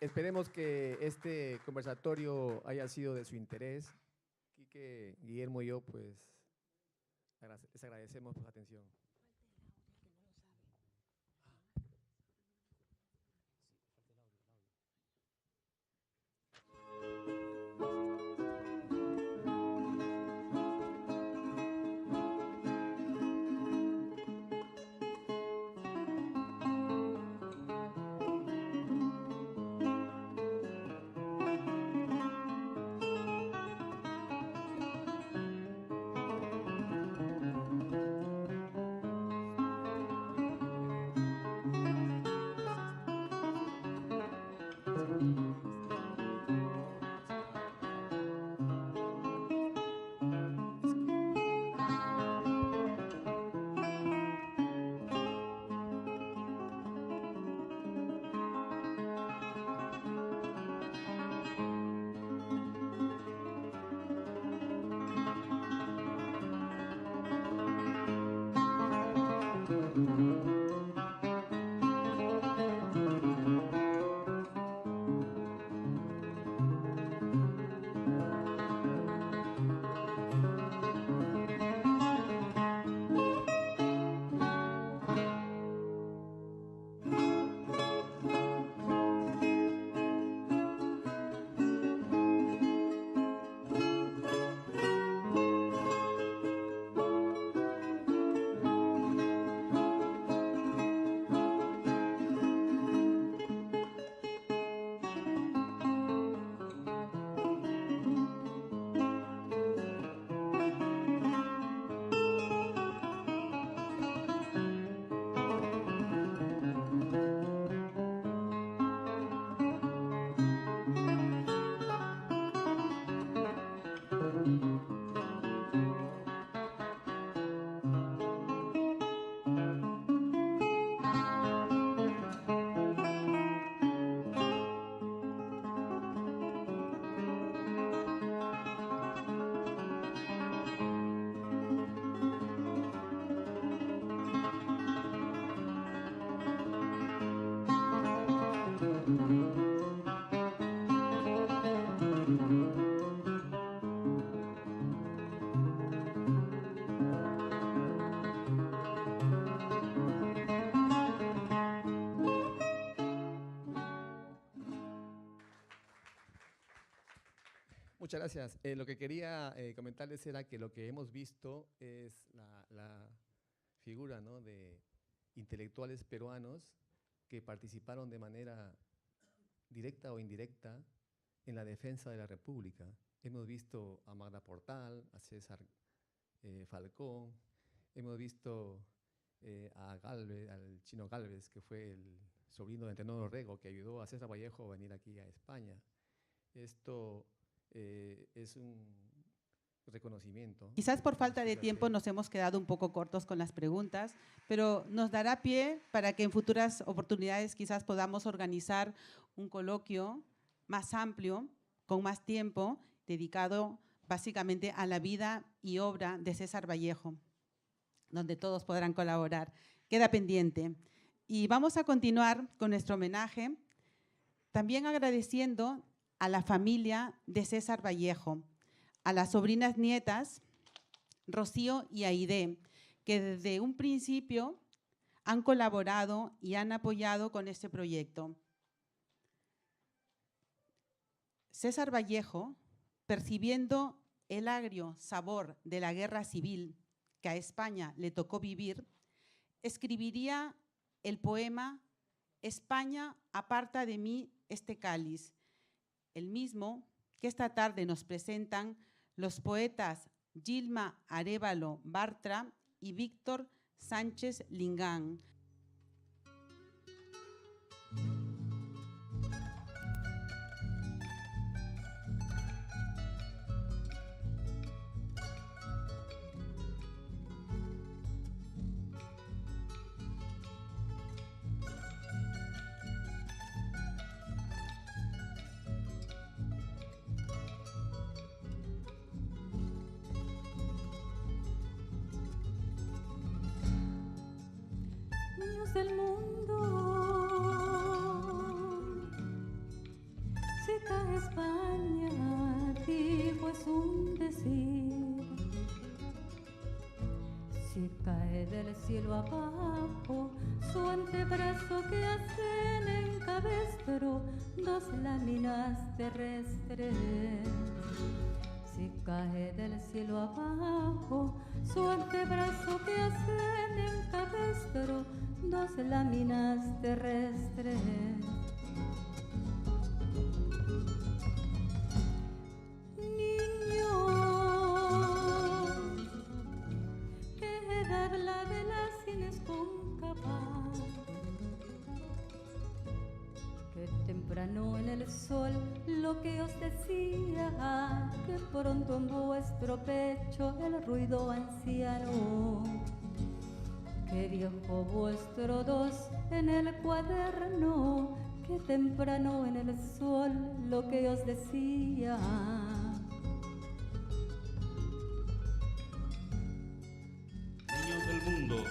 esperemos que este conversatorio haya sido de su interés. Quique, Guillermo y yo, pues, les agradecemos por su atención. Muchas gracias. Lo que quería comentarles era que lo que hemos visto es la figura, ¿no?, de intelectuales peruanos que participaron de manera directa o indirecta en la defensa de la República. Hemos visto a Magda Portal, a César Falcón, hemos visto a Galvez, al Chino Galvez, que fue el sobrino de Antenor Orrego, que ayudó a César Vallejo a venir aquí a España. Esto es un reconocimiento. Quizás por falta de tiempo nos hemos quedado un poco cortos con las preguntas, pero nos dará pie para que en futuras oportunidades quizás podamos organizar un coloquio más amplio, con más tiempo, dedicado básicamente a la vida y obra de César Vallejo, donde todos podrán colaborar. Queda pendiente. Y vamos a continuar con nuestro homenaje, también agradeciendo a la familia de César Vallejo, a las sobrinas nietas, Rocío y Aide, que desde un principio han colaborado y han apoyado con este proyecto. César Vallejo, percibiendo el agrio sabor de la guerra civil que a España le tocó vivir, escribiría el poema España, aparta de mí este cáliz, el mismo que esta tarde nos presentan los poetas Gilma Arévalo Bartra y Víctor Sánchez Lingán. Del mundo, si cae España, digo es un decir. Si cae del cielo abajo, su antebrazo que hacen en cabestro dos láminas terrestres. Si cae del cielo abajo, su antebrazo que hacen en cabestro dos láminas terrestres. Niños, que dar la vela sin escóncava, que temprano en el sol lo que os decía, que pronto en vuestro pecho el ruido anciano, que viejo vuestro dos en el cuaderno, que temprano en el sol lo que os decía. Niños del mundo,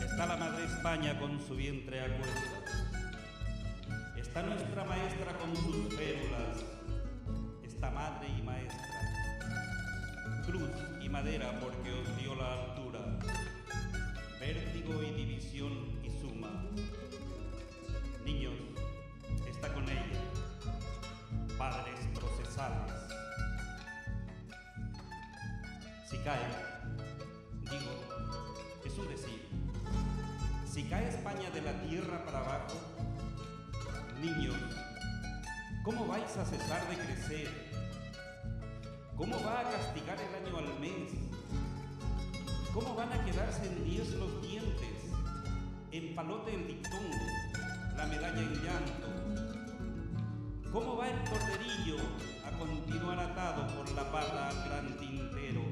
está la madre España con su vientre a cuestas, está nuestra maestra con sus férulas, está madre y maestra, cruz y madera porque os dio la altura, vértigo y división y suma. Niños, está con ella, padres procesales. Si cae, digo, es un decir, si cae España de la tierra para abajo, niños, ¿cómo vais a cesar de crecer? ¿Cómo va a castigar el año al mes? ¿Cómo van a quedarse en 10 los dientes, en palote el dictongo, la medalla en llanto? ¿Cómo va el corderillo a continuar atado por la pata al gran tintero?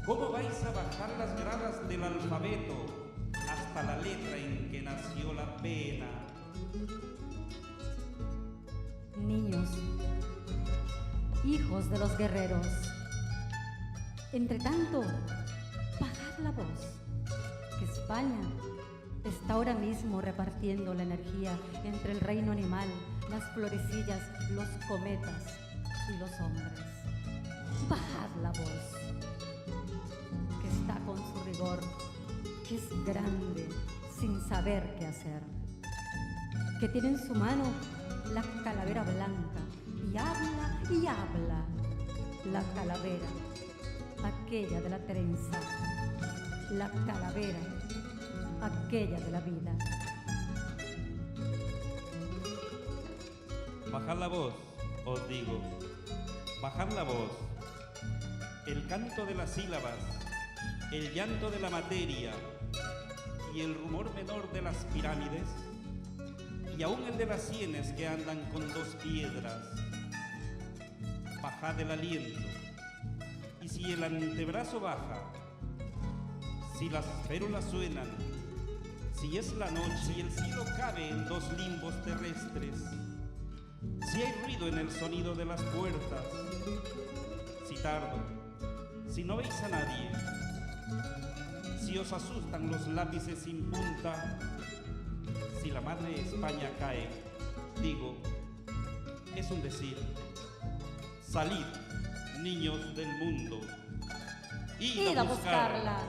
¿Cómo vais a bajar las gradas del alfabeto hasta la letra en que nació la pena? Niños, hijos de los guerreros, entre tanto, bajad la voz, que España está ahora mismo repartiendo la energía entre el reino animal, las florecillas, los cometas y los hombres. Bajad la voz, que está con su rigor, que es grande, sin saber qué hacer, que tiene en su mano la calavera blanca, y habla la calavera, aquella de la trenza, la calavera, aquella de la vida. Bajad la voz, os digo, bajad la voz. El canto de las sílabas, el llanto de la materia y el rumor menor de las pirámides, y aún el de las sienes que andan con dos piedras. Bajad el aliento, y si el antebrazo baja, si las férulas suenan, si es la noche y el cielo cabe en dos limbos terrestres, si hay ruido en el sonido de las puertas, si tardo, si no veis a nadie, si os asustan los lápices sin punta, si la madre España cae, digo, es un decir, salid, niños del mundo, id a buscarla.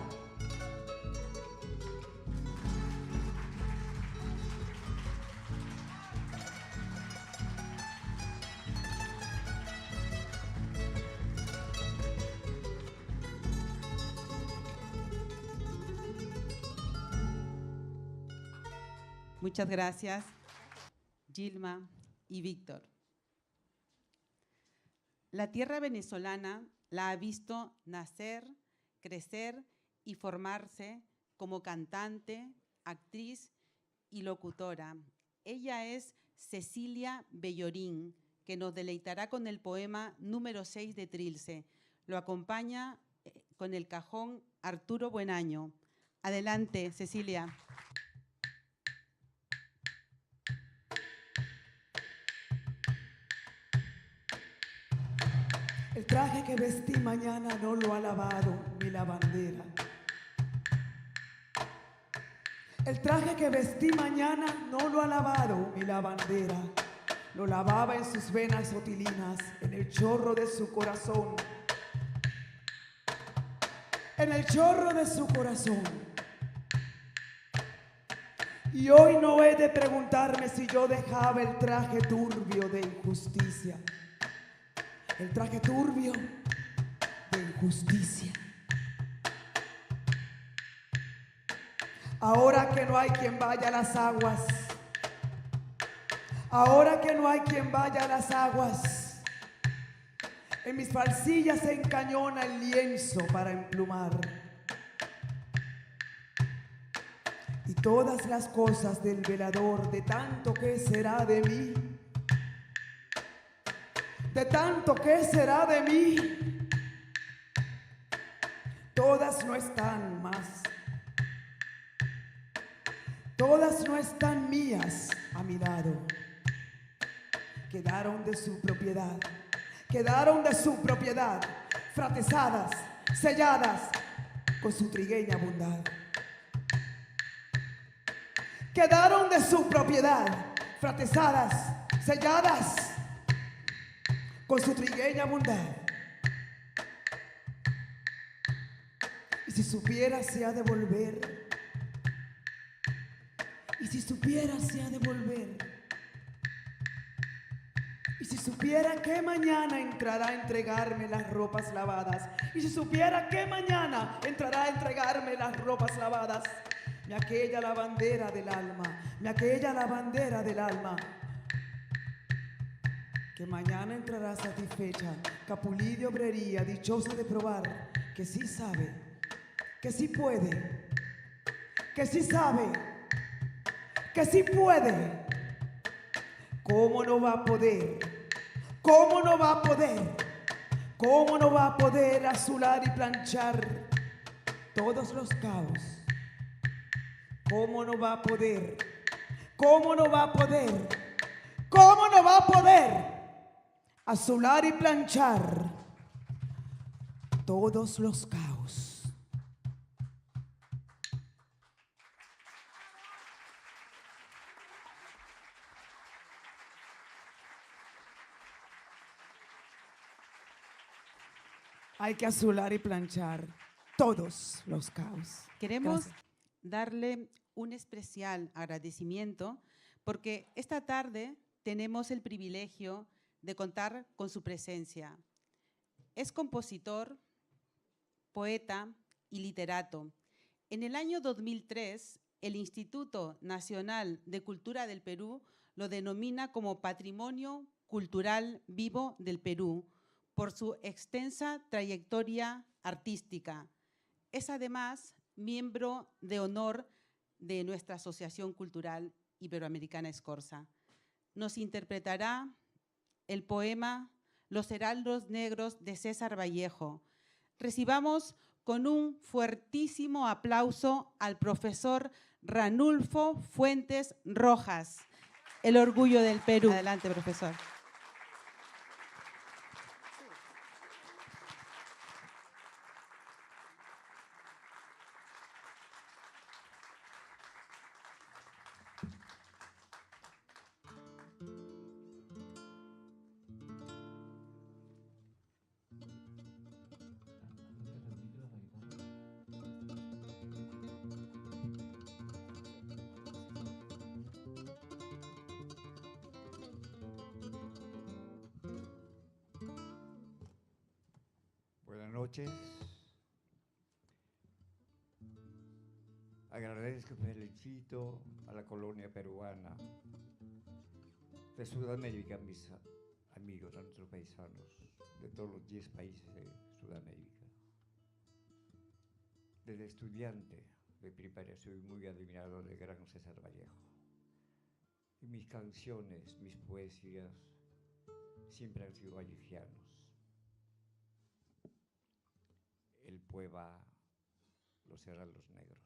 Muchas gracias, Gilma y Víctor. La tierra venezolana la ha visto nacer, crecer y formarse como cantante, actriz y locutora. Ella es Cecilia Bellorín, que nos deleitará con el poema número 6 de Trilce. Lo acompaña con el cajón Arturo Buenaño. Adelante, Cecilia. El traje que vestí mañana no lo ha lavado mi lavandera. El traje que vestí mañana no lo ha lavado mi lavandera. Lo lavaba en sus venas otilinas, en el chorro de su corazón. En el chorro de su corazón. Y hoy no he de preguntarme si yo dejaba el traje turbio de injusticia. El traje turbio de injusticia. Ahora que no hay quien vaya a las aguas, ahora que no hay quien vaya a las aguas, en mis falsillas se encañona el lienzo para emplumar. Y todas las cosas del velador, de tanto que será de mí, de tanto que será de mí, todas no están más, todas no están mías a mi lado, quedaron de su propiedad, quedaron de su propiedad, fratesadas, selladas con su trigueña bondad. Quedaron de su propiedad, fratesadas, selladas con su trigueña bondad. Y si supiera se ha de volver, y si supiera se ha de volver, y si supiera que mañana entrará a entregarme las ropas lavadas, y si supiera que mañana entrará a entregarme las ropas lavadas, mi aquella lavandera del alma, mi aquella lavandera del alma, que mañana entrará satisfecha, capulí de obrería, dichosa de probar, que sí sabe, que sí puede, que sí sabe, que sí puede. ¿Cómo no va a poder? ¿Cómo no va a poder? ¿Cómo no va a poder azular y planchar todos los caos? ¿Cómo no va a poder? ¿Cómo no va a poder? ¿Cómo no va a poder azular y planchar todos los caos? Hay que azular y planchar todos los caos. Queremos Gracias. darle un especial agradecimiento porque esta tarde tenemos el privilegio de contar con su presencia. Es compositor, poeta y literato. En el año 2003, el Instituto Nacional de Cultura del Perú lo denomina como Patrimonio Cultural Vivo del Perú por su extensa trayectoria artística. Es además miembro de honor de nuestra Asociación Cultural Iberoamericana Escorza. Nos interpretará el poema Los Heraldos Negros de César Vallejo. Recibamos con un fuertísimo aplauso al profesor Ranulfo Fuentes Rojas, el orgullo del Perú. Adelante, profesor. Buenas noches. Agradezco y felicito a la colonia peruana de Sudamérica, mis amigos, a nuestros paisanos de todos los 10 países de Sudamérica. Desde estudiante de primaria soy muy admirador del gran César Vallejo. Y mis canciones, mis poesías siempre han sido vallejianos. El poema Los Heraldos Negros.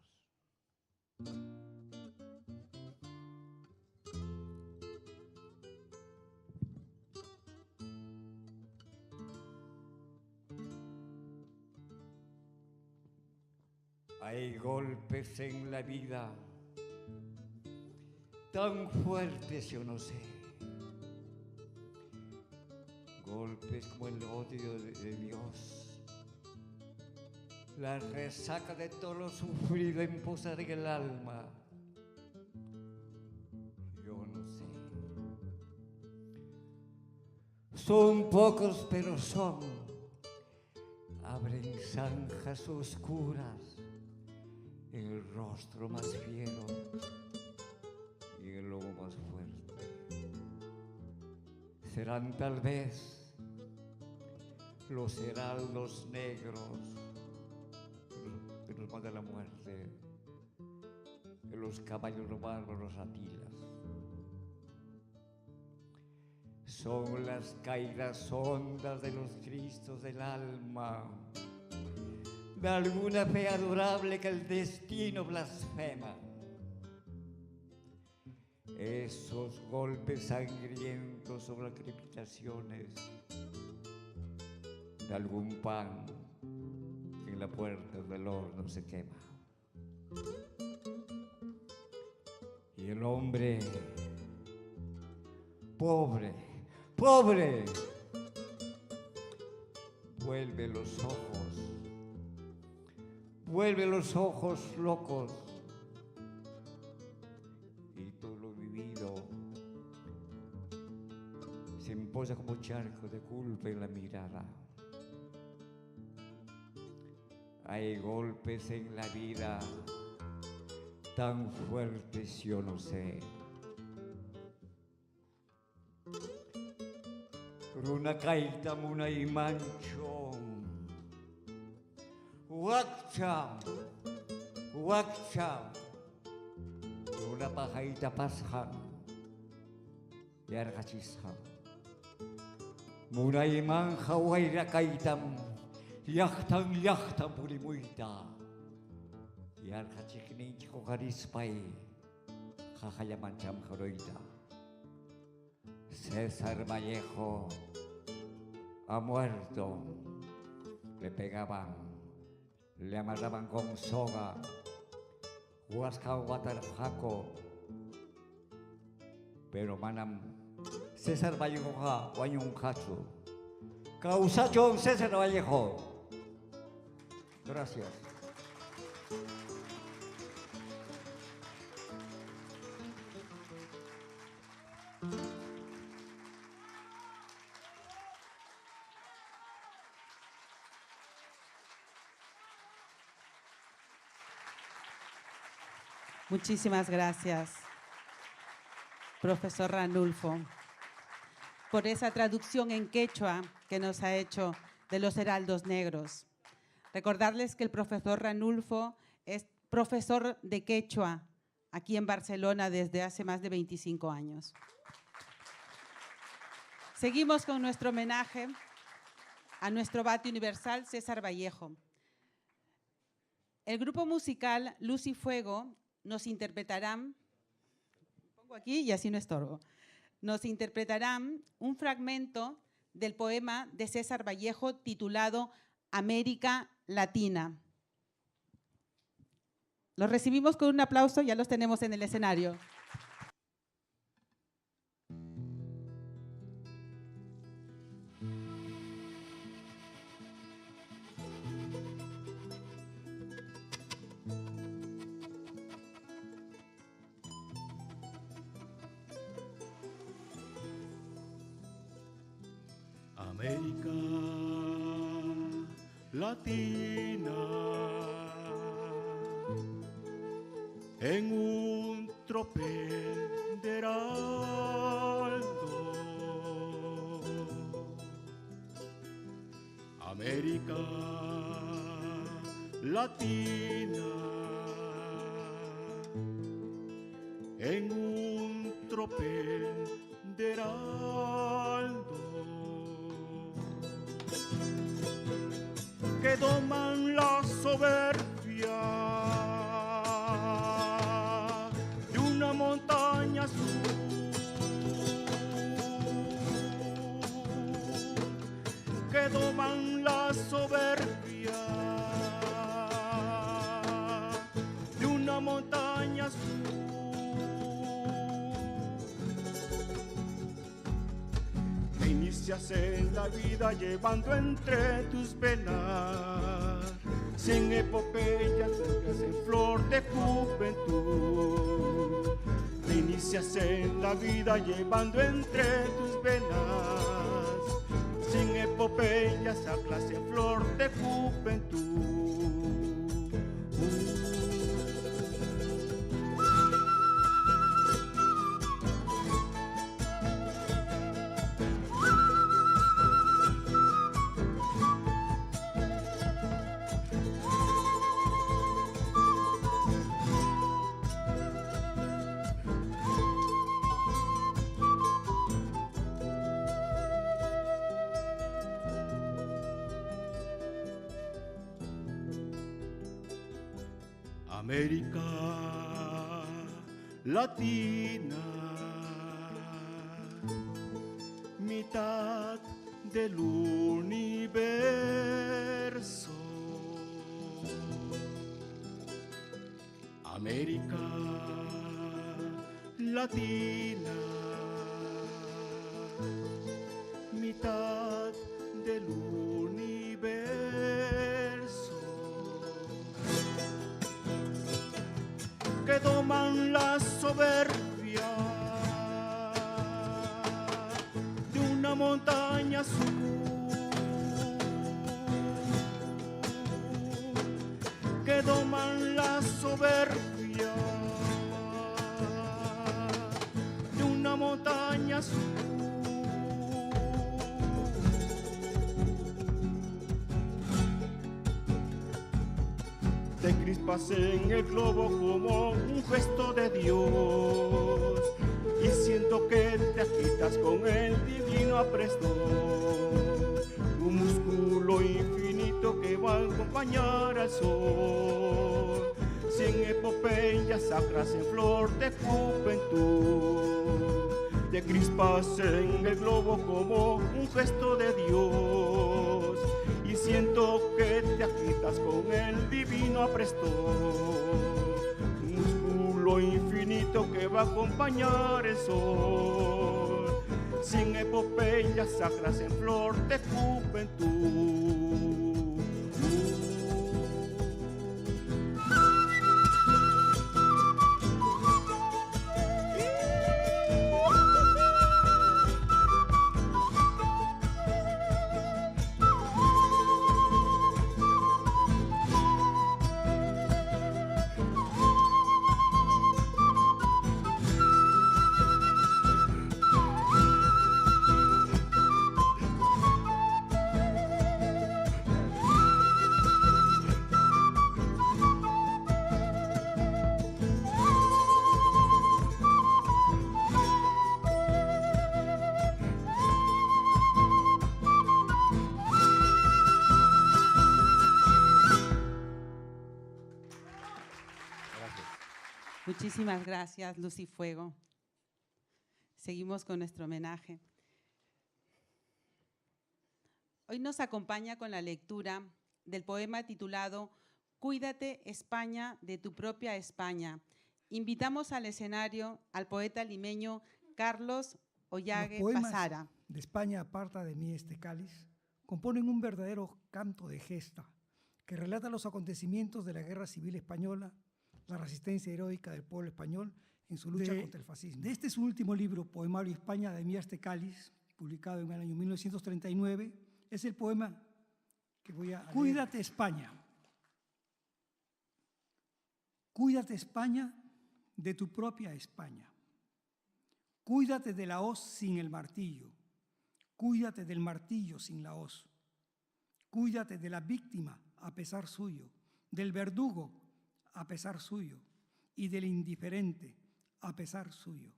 Hay golpes en la vida tan fuertes, yo no sé. Golpes como el odio de Dios. La resaca de todo lo sufrido en posar en el alma. Yo no sé. Son pocos, pero son. Abren zanjas oscuras en el rostro más fiero y en el lomo más fuerte. Serán tal vez los heraldos negros que nos manda la muerte, en los caballos bárbaros atilas. Son las caídas hondas de los Cristos del alma, de alguna fe adorable que el destino blasfema. Esos golpes sangrientos sobre las crepitaciones de algún pan en la puerta del horno se quema. Y el hombre, pobre, pobre, vuelve los ojos locos, y todo lo vivido se emposa como charco de culpa en la mirada. Hay golpes en la vida tan fuertes, yo no sé. Runa kaita muna imancho, wakcha, wakcha, runa pajaita pasha, yargachisha. Muna imanja waira kaitam, yachtan purimuita. Yargachikninch kogarispai, jajayamancham jaroita. César Vallejo ha muerto. Le pegaban, le amarraban con soga, huascan guatarjaco. Pero manam César Vallejo ha un hachu. Causacho César Vallejo. Gracias. Muchísimas gracias, profesor Ranulfo, por esa traducción en quechua que nos ha hecho de los heraldos negros. Recordarles que el profesor Ranulfo es profesor de quechua aquí en Barcelona desde hace más de 25 años. Seguimos con nuestro homenaje a nuestro Bate Universal César Vallejo. El grupo musical Luz y Fuego nos interpretarán, pongo aquí y así no estorbo, nos interpretarán un fragmento del poema de César Vallejo titulado América Latina. Los recibimos con un aplauso, ya los tenemos en el escenario. América Latina, en un tropel de heraldo. América Latina, en un tropel de heraldo. Que doman la soberbia de una montaña azul, que doman la soberbia de una montaña azul. Te inicias en la vida llevando entre tus venas 100 epopeyas en flor de juventud. Te inicias en la vida llevando entre tus venas 100 epopeyas a clase en flor de juventud. América Latina, mitad del universo. América Latina, mitad del universo. Que doman la soberbia de una montaña azul, que doman la soberbia de una montaña azul. Te crispas en el globo como un gesto de Dios y siento que te agitas con el divino apresto, un músculo infinito que va a acompañar al sol, 100 epopeyas sacras en flor de juventud. Te crispas en el globo como un gesto de Dios y siento que te agitas con el divino apresto, un músculo infinito que va a acompañar el sol, 100 epopeyas sacras en flor de juventud. Muchísimas gracias, Luz y Fuego. Seguimos con nuestro homenaje. Hoy nos acompaña con la lectura del poema titulado Cuídate, España, de tu propia España. Invitamos al escenario al poeta limeño Carlos Ollague Pasara. De España aparta de mí este cáliz componen un verdadero canto de gesta que relata los acontecimientos de la Guerra Civil Española, la resistencia heroica del pueblo español en su lucha contra el fascismo. De este su último libro, Poemario España, de mí este cáliz, publicado en el año 1939, es el poema que voy a leer. Cuídate, España. Cuídate, España, de tu propia España. Cuídate de la hoz sin el martillo. Cuídate del martillo sin la hoz. Cuídate de la víctima a pesar suyo, del verdugo a pesar suyo y del indiferente a pesar suyo.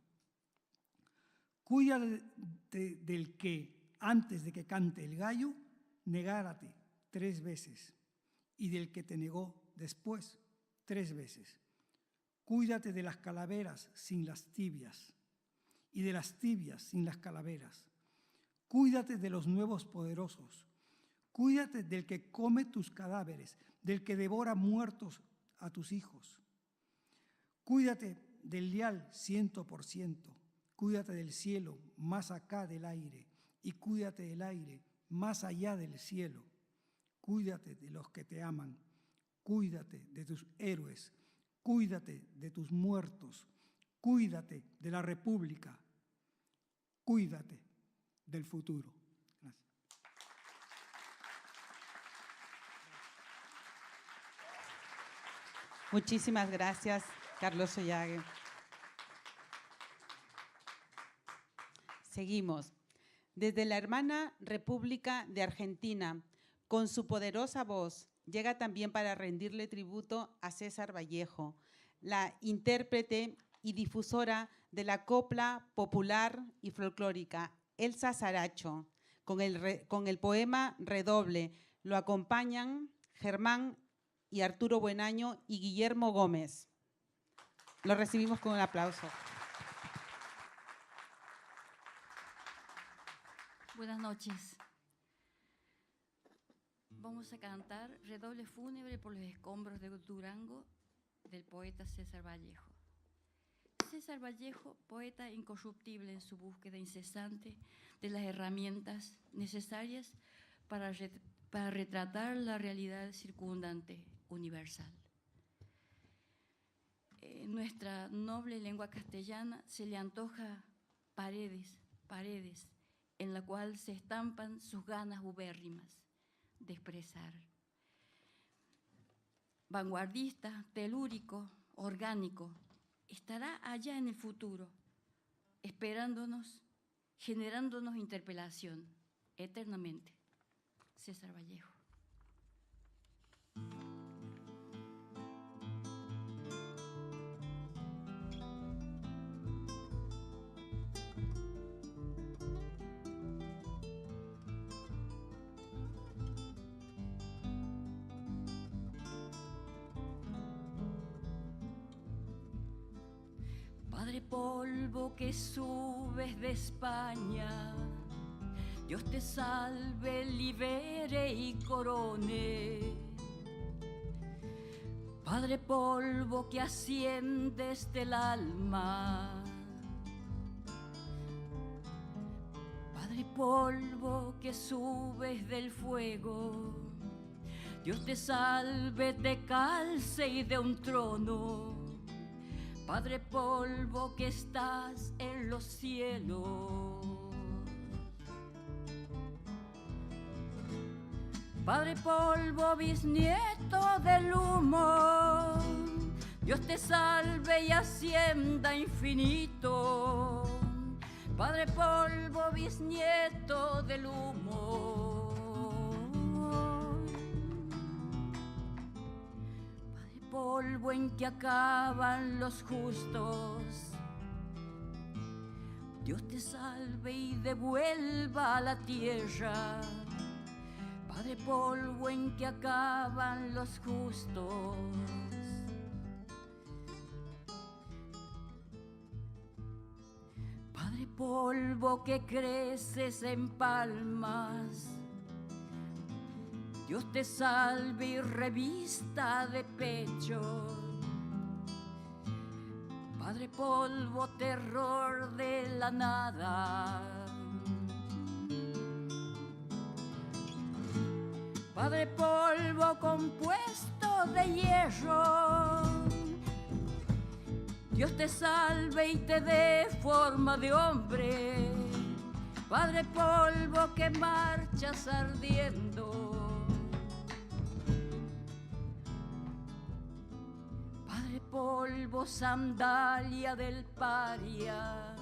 Cuídate del que, antes de que cante el gallo, negárate 3 veces y del que te negó después 3 veces. Cuídate de las calaveras sin las tibias y de las tibias sin las calaveras. Cuídate de los nuevos poderosos. Cuídate del que come tus cadáveres, del que devora muertos a tus hijos. Cuídate del leal 100%. Cuídate del cielo más acá del aire y cuídate del aire más allá del cielo. Cuídate de los que te aman. Cuídate de tus héroes. Cuídate de tus muertos. Cuídate de la República. Cuídate del futuro. Gracias. Muchísimas gracias, Carlos Ollague. Seguimos. Desde la hermana República de Argentina, con su poderosa voz, llega también para rendirle tributo a César Vallejo, la intérprete y difusora de la copla popular y folclórica, Elsa Saracho, con el poema Redoble. Lo acompañan Germán y Arturo Buenaño y Guillermo Gómez. Lo recibimos con un aplauso. Buenas noches. Vamos a cantar Redoble fúnebre por los escombros de Durango, del poeta César Vallejo. César Vallejo, poeta incorruptible en su búsqueda incesante de las herramientas necesarias para retratar la realidad circundante, universal. En nuestra noble lengua castellana se le antoja paredes en la cual se estampan sus ganas ubérrimas de expresar. Vanguardista, telúrico, orgánico, estará allá en el futuro, esperándonos, generándonos interpelación eternamente. César Vallejo. Padre polvo que subes de España, Dios te salve, libere y corone. Padre polvo que asciendes del alma, Padre polvo que subes del fuego, Dios te salve, te calce y de un trono. Padre polvo que estás en los cielos. Padre polvo, bisnieto del humo, Dios te salve y ascienda infinito. Padre polvo, bisnieto del humo. Padre polvo en que acaban los justos, Dios te salve y devuelva a la tierra. Padre polvo en que acaban los justos. Padre polvo que creces en palmas, Dios te salve y revista de pecho. Padre polvo, terror de la nada. Padre polvo compuesto de hierro, Dios te salve y te dé forma de hombre. Padre polvo que marchas ardiendo. Padre polvo, sandalia del paria,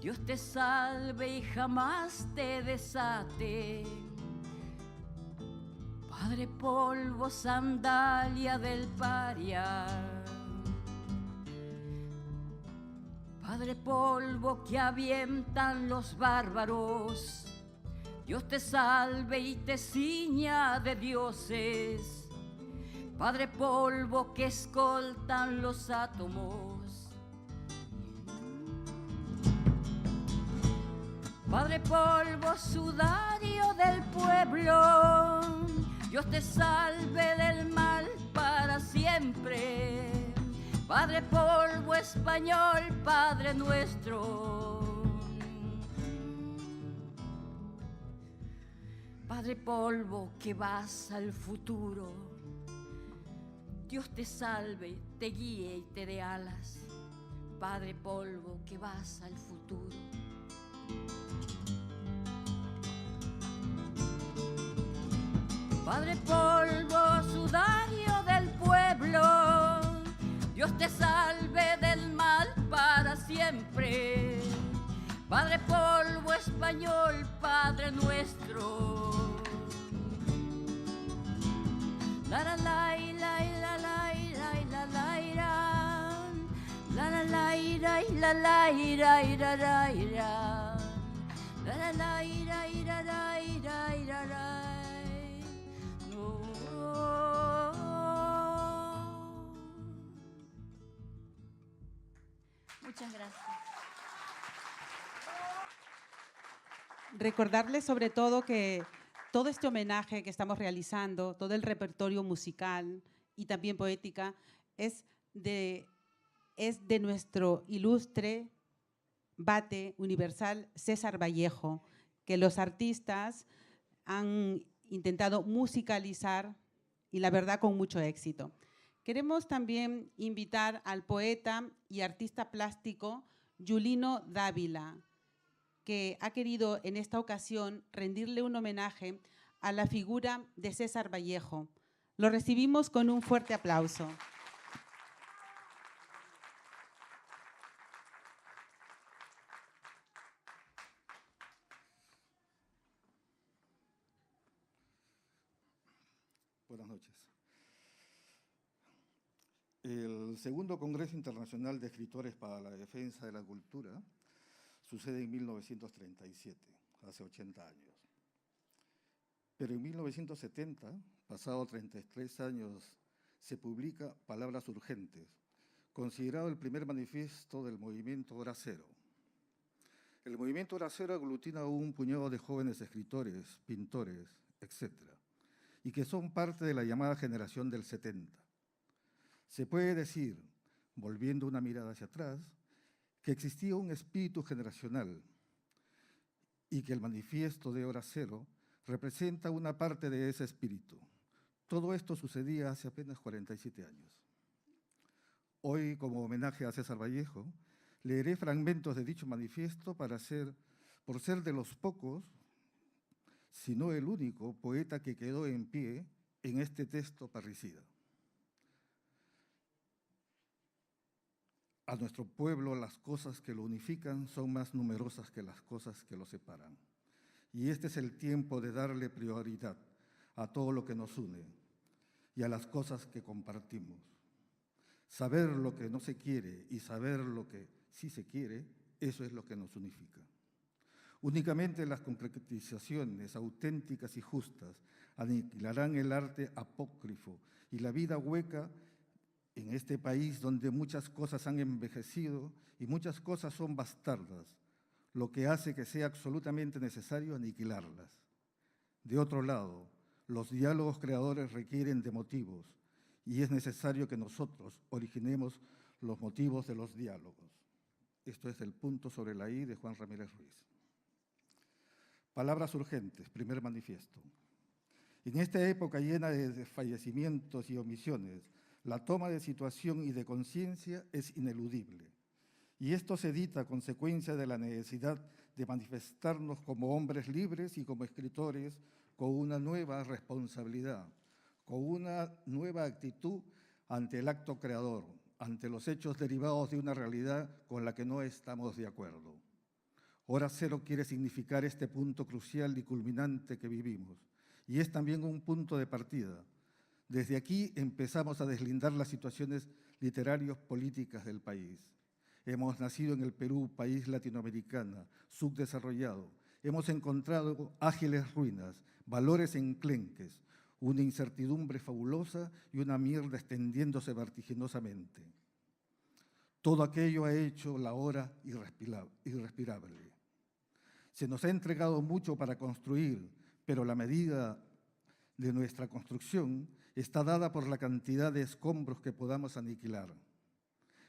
Dios te salve y jamás te desate. Padre polvo, sandalia del paria. Padre polvo que avientan los bárbaros, Dios te salve y te ciña de dioses. Padre polvo que escoltan los átomos. Padre polvo, sudario del pueblo, Dios te salve del mal para siempre. Padre polvo español, Padre nuestro. Padre polvo que vas al futuro, Dios te salve, te guíe y te dé alas. Padre polvo que vas al futuro. Padre polvo, sudario del pueblo, Dios te salve del mal para siempre. Padre polvo español, Padre nuestro. La la la la la la la la la la la ira y la la ira ira la ira la la la ira ira la ira ira la. Muchas gracias. Recordarles sobre todo que todo este homenaje que estamos realizando, todo el repertorio musical y también poética, es de nuestro ilustre bate universal César Vallejo, que los artistas han intentado musicalizar y la verdad con mucho éxito. Queremos también invitar al poeta y artista plástico Yulino Dávila, que ha querido en esta ocasión rendirle un homenaje a la figura de César Vallejo. Lo recibimos con un fuerte aplauso. Buenas noches. El segundo Congreso Internacional de Escritores para la Defensa de la Cultura sucede en 1937, hace 80 años. Pero en 1970, pasado 33 años, se publica Palabras Urgentes, considerado el primer manifiesto del movimiento Hora Cero. El movimiento Hora Cero aglutina a un puñado de jóvenes escritores, pintores, etc., y que son parte de la llamada generación del 70. Se puede decir, volviendo una mirada hacia atrás, que existía un espíritu generacional y que el manifiesto de Hora Cero representa una parte de ese espíritu. Todo esto sucedía hace apenas 47 años. Hoy, como homenaje a César Vallejo, leeré fragmentos de dicho manifiesto por ser de los pocos, si no el único, poeta que quedó en pie en este texto parricida. A nuestro pueblo las cosas que lo unifican son más numerosas que las cosas que lo separan. Y este es el tiempo de darle prioridad a todo lo que nos une y a las cosas que compartimos. Saber lo que no se quiere y saber lo que sí se quiere, eso es lo que nos unifica. Únicamente las concretizaciones auténticas y justas aniquilarán el arte apócrifo y la vida hueca en este país donde muchas cosas han envejecido y muchas cosas son bastardas, lo que hace que sea absolutamente necesario aniquilarlas. De otro lado, los diálogos creadores requieren de motivos y es necesario que nosotros originemos los motivos de los diálogos. Esto es el punto sobre la I de Juan Ramírez Ruiz. Palabras urgentes, primer manifiesto. En esta época llena de desfallecimientos y omisiones, la toma de situación y de conciencia es ineludible. Y esto se dicta a consecuencia de la necesidad de manifestarnos como hombres libres y como escritores con una nueva responsabilidad, con una nueva actitud ante el acto creador, ante los hechos derivados de una realidad con la que no estamos de acuerdo. Hora cero quiere significar este punto crucial y culminante que vivimos, y es también un punto de partida. Desde aquí empezamos a deslindar las situaciones literarios-políticas del país. Hemos nacido en el Perú, país latinoamericano, subdesarrollado. Hemos encontrado ágiles ruinas, valores enclenques, una incertidumbre fabulosa y una mierda extendiéndose vertiginosamente. Todo aquello ha hecho la hora irrespirable. Se nos ha entregado mucho para construir, pero la medida de nuestra construcción está dada por la cantidad de escombros que podamos aniquilar.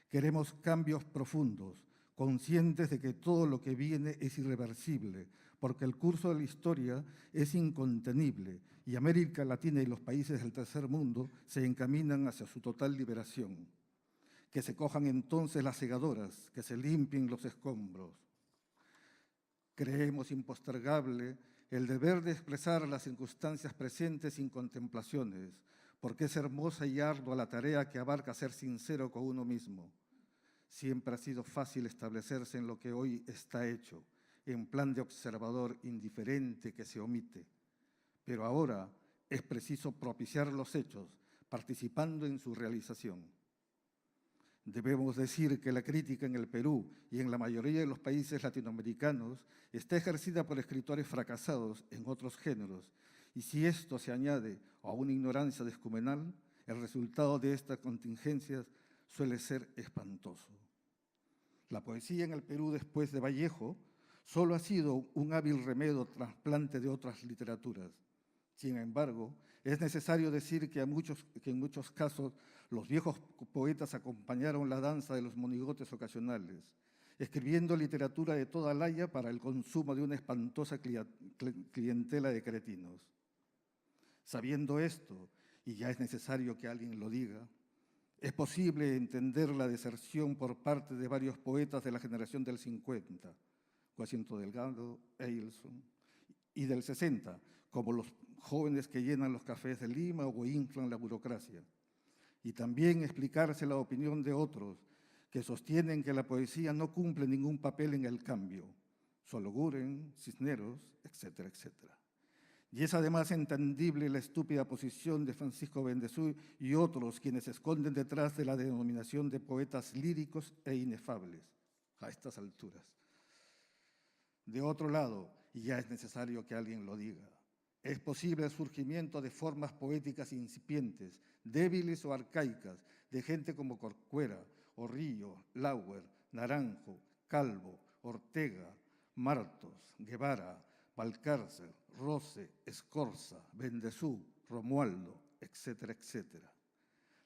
Queremos cambios profundos, conscientes de que todo lo que viene es irreversible, porque el curso de la historia es incontenible y América Latina y los países del tercer mundo se encaminan hacia su total liberación. Que se cojan entonces las segadoras, que se limpien los escombros. Creemos impostergable el deber de expresar las circunstancias presentes sin contemplaciones, porque es hermosa y ardua la tarea que abarca ser sincero con uno mismo. Siempre ha sido fácil establecerse en lo que hoy está hecho, en plan de observador indiferente que se omite. Pero ahora es preciso propiciar los hechos, participando en su realización. Debemos decir que la crítica en el Perú y en la mayoría de los países latinoamericanos está ejercida por escritores fracasados en otros géneros, y si esto se añade a una ignorancia descomunal, el resultado de estas contingencias suele ser espantoso. La poesía en el Perú después de Vallejo solo ha sido un hábil remedio trasplante de otras literaturas. Sin embargo, es necesario decir que en muchos casos los viejos poetas acompañaron la danza de los monigotes ocasionales, escribiendo literatura de toda laya para el consumo de una espantosa clientela de cretinos. Sabiendo esto, y ya es necesario que alguien lo diga, es posible entender la deserción por parte de varios poetas de la generación del 50, Jacinto Delgado, Eilson, y del 60, como los jóvenes que llenan los cafés de Lima o inflan la burocracia. Y también explicarse la opinión de otros que sostienen que la poesía no cumple ningún papel en el cambio, Sologuren, Cisneros, etcétera, etcétera. Y es además entendible la estúpida posición de Francisco Bendezú y otros quienes se esconden detrás de la denominación de poetas líricos e inefables a estas alturas. De otro lado, y ya es necesario que alguien lo diga, es posible el surgimiento de formas poéticas incipientes, débiles o arcaicas, de gente como Corcuera, Orrillo, Lauer, Naranjo, Calvo, Ortega, Martos, Guevara, Valcárcel, Rose, Escorza, Bendezú, Romualdo, etcétera, etcétera.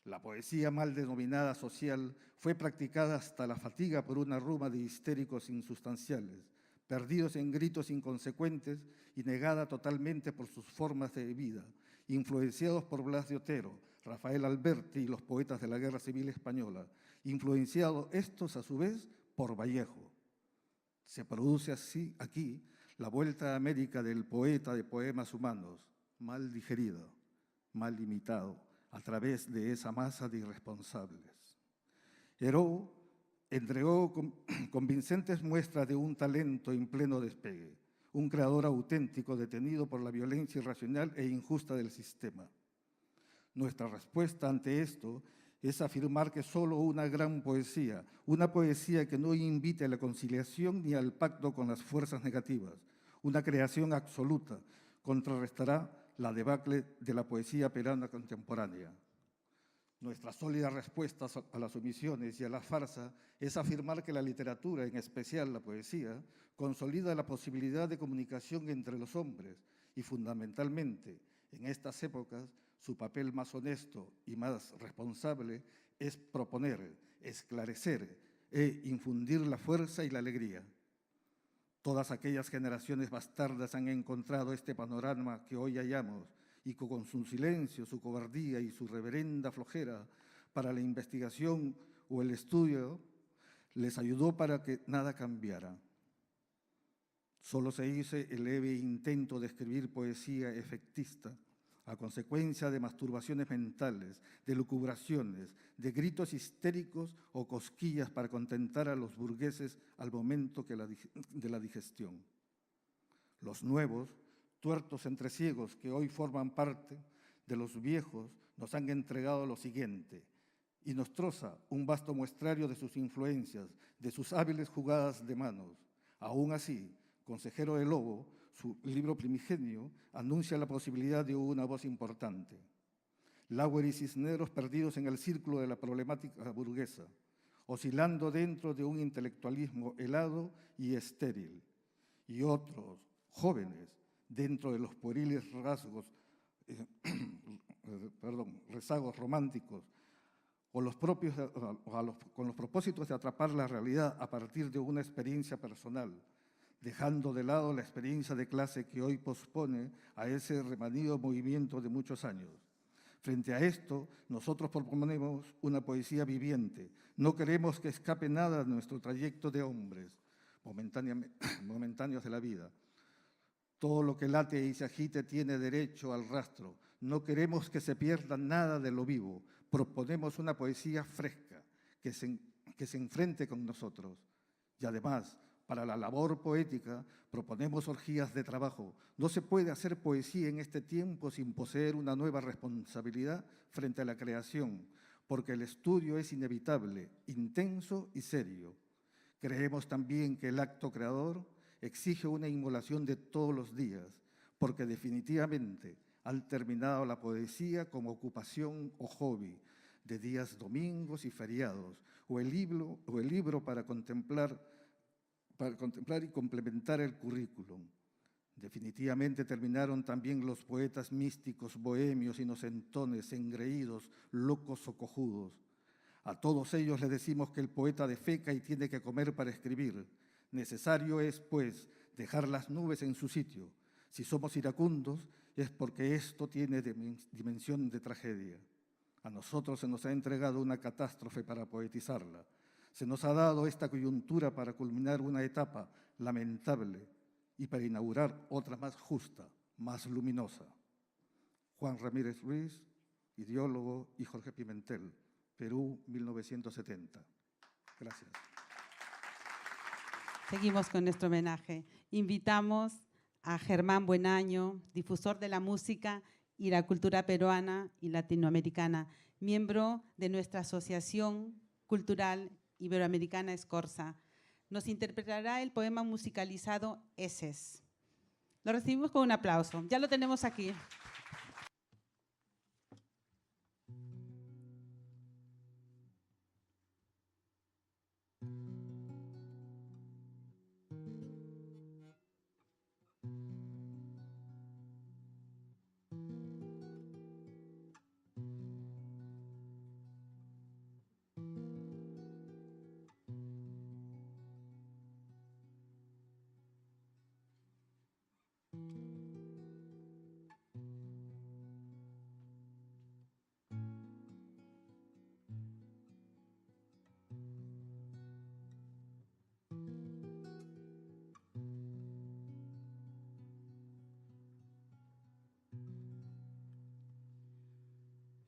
La poesía mal denominada social fue practicada hasta la fatiga por una ruma de histéricos insustanciales, perdidos en gritos inconsecuentes y negada totalmente por sus formas de vida, influenciados por Blas de Otero, Rafael Alberti y los poetas de la Guerra Civil Española, influenciados estos a su vez por Vallejo. Se produce así aquí la vuelta a América del poeta de poemas humanos, mal digerido, mal imitado, a través de esa masa de irresponsables. Heró entregó convincentes muestras de un talento en pleno despegue, un creador auténtico detenido por la violencia irracional e injusta del sistema. Nuestra respuesta ante esto es afirmar que solo una gran poesía, una poesía que no invite a la conciliación ni al pacto con las fuerzas negativas, una creación absoluta, contrarrestará la debacle de la poesía peruana contemporánea. Nuestra sólida respuesta a las omisiones y a la farsa es afirmar que la literatura, en especial la poesía, consolida la posibilidad de comunicación entre los hombres y, fundamentalmente, en estas épocas, su papel más honesto y más responsable es proponer, esclarecer e infundir la fuerza y la alegría. Todas aquellas generaciones bastardas han encontrado este panorama que hoy hallamos y que con su silencio, su cobardía y su reverenda flojera para la investigación o el estudio les ayudó para que nada cambiara. Solo se hizo el leve intento de escribir poesía efectista, a consecuencia de masturbaciones mentales, de lucubraciones, de gritos histéricos o cosquillas para contentar a los burgueses al momento de la digestión. Los nuevos, tuertos entreciegos que hoy forman parte de los viejos, nos han entregado lo siguiente, y nos troza un vasto muestrario de sus influencias, de sus hábiles jugadas de manos. Aún así, Consejero del Lobo, su libro primigenio, anuncia la posibilidad de una voz importante. Lauer y Cisneros perdidos en el círculo de la problemática burguesa, oscilando dentro de un intelectualismo helado y estéril. Y otros, jóvenes, dentro de los pueriles rezagos románticos, con los propósitos de atrapar la realidad a partir de una experiencia personal, dejando de lado la experiencia de clase que hoy pospone a ese remanido movimiento de muchos años. Frente a esto, nosotros proponemos una poesía viviente. No queremos que escape nada de nuestro trayecto de hombres, momentáneos de la vida. Todo lo que late y se agite tiene derecho al rastro. No queremos que se pierda nada de lo vivo. Proponemos una poesía fresca, que se enfrente con nosotros. Y además, para la labor poética, proponemos orgías de trabajo. No se puede hacer poesía en este tiempo sin poseer una nueva responsabilidad frente a la creación, porque el estudio es inevitable, intenso y serio. Creemos también que el acto creador exige una inmolación de todos los días, porque definitivamente han terminado la poesía como ocupación o hobby de días domingos y feriados, o el libro para contemplar y complementar el currículum. Definitivamente terminaron también los poetas místicos, bohemios, inocentones, engreídos, locos o cojudos. A todos ellos les decimos que el poeta defeca y tiene que comer para escribir. Necesario es, pues, dejar las nubes en su sitio. Si somos iracundos, es porque esto tiene dimensión de tragedia. A nosotros se nos ha entregado una catástrofe para poetizarla. Se nos ha dado esta coyuntura para culminar una etapa lamentable y para inaugurar otra más justa, más luminosa. Juan Ramírez Ruiz, ideólogo, y Jorge Pimentel, Perú, 1970. Gracias. Seguimos con nuestro homenaje. Invitamos a Germán Buenaño, difusor de la música y la cultura peruana y latinoamericana, miembro de nuestra Asociación Cultural Iberoamericana Escorza. Nos interpretará el poema musicalizado Eses. Lo recibimos con un aplauso. Ya lo tenemos aquí.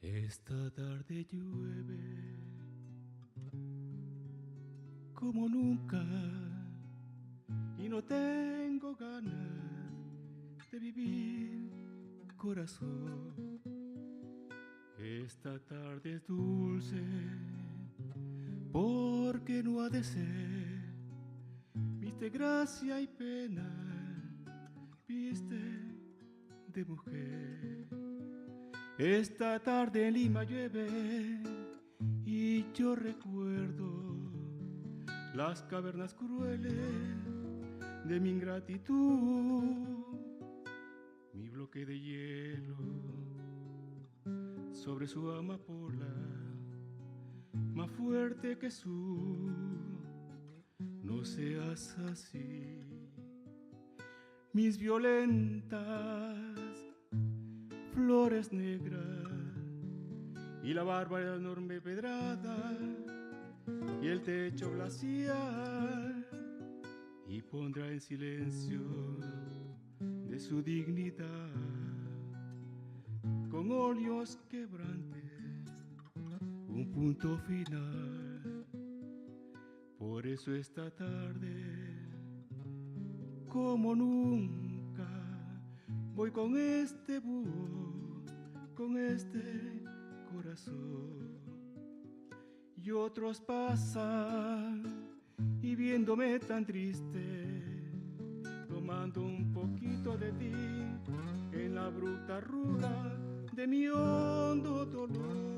Esta tarde llueve como nunca y no tengo ganas de vivir, corazón. Esta tarde es dulce porque no ha de ser, viste gracia y pena, viste de mujer. Esta tarde en Lima llueve y yo recuerdo las cavernas crueles de mi ingratitud, mi bloque de hielo sobre su amapola, más fuerte que su, no seas así. Mis violentas flores negras y la bárbara enorme pedrada y el techo glacial, y pondrá en silencio de su dignidad con óleos quebrantes un punto final. Por eso esta tarde, como nunca, voy con este búho, con este corazón. Y otros pasan y viéndome tan triste, tomando un poquito de ti en la bruta arruga de mi hondo dolor.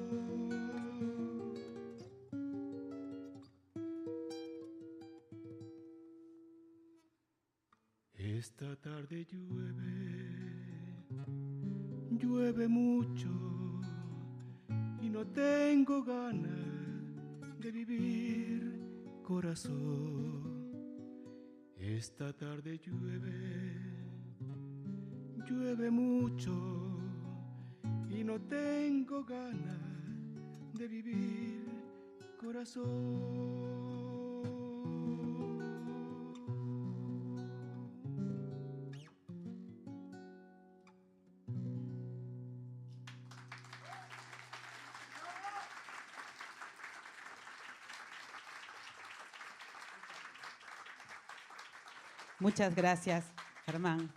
Esta tarde llueve mucho y no tengo ganas de vivir, corazón. Esta tarde llueve mucho y no tengo ganas de vivir, corazón. Muchas gracias, Germán.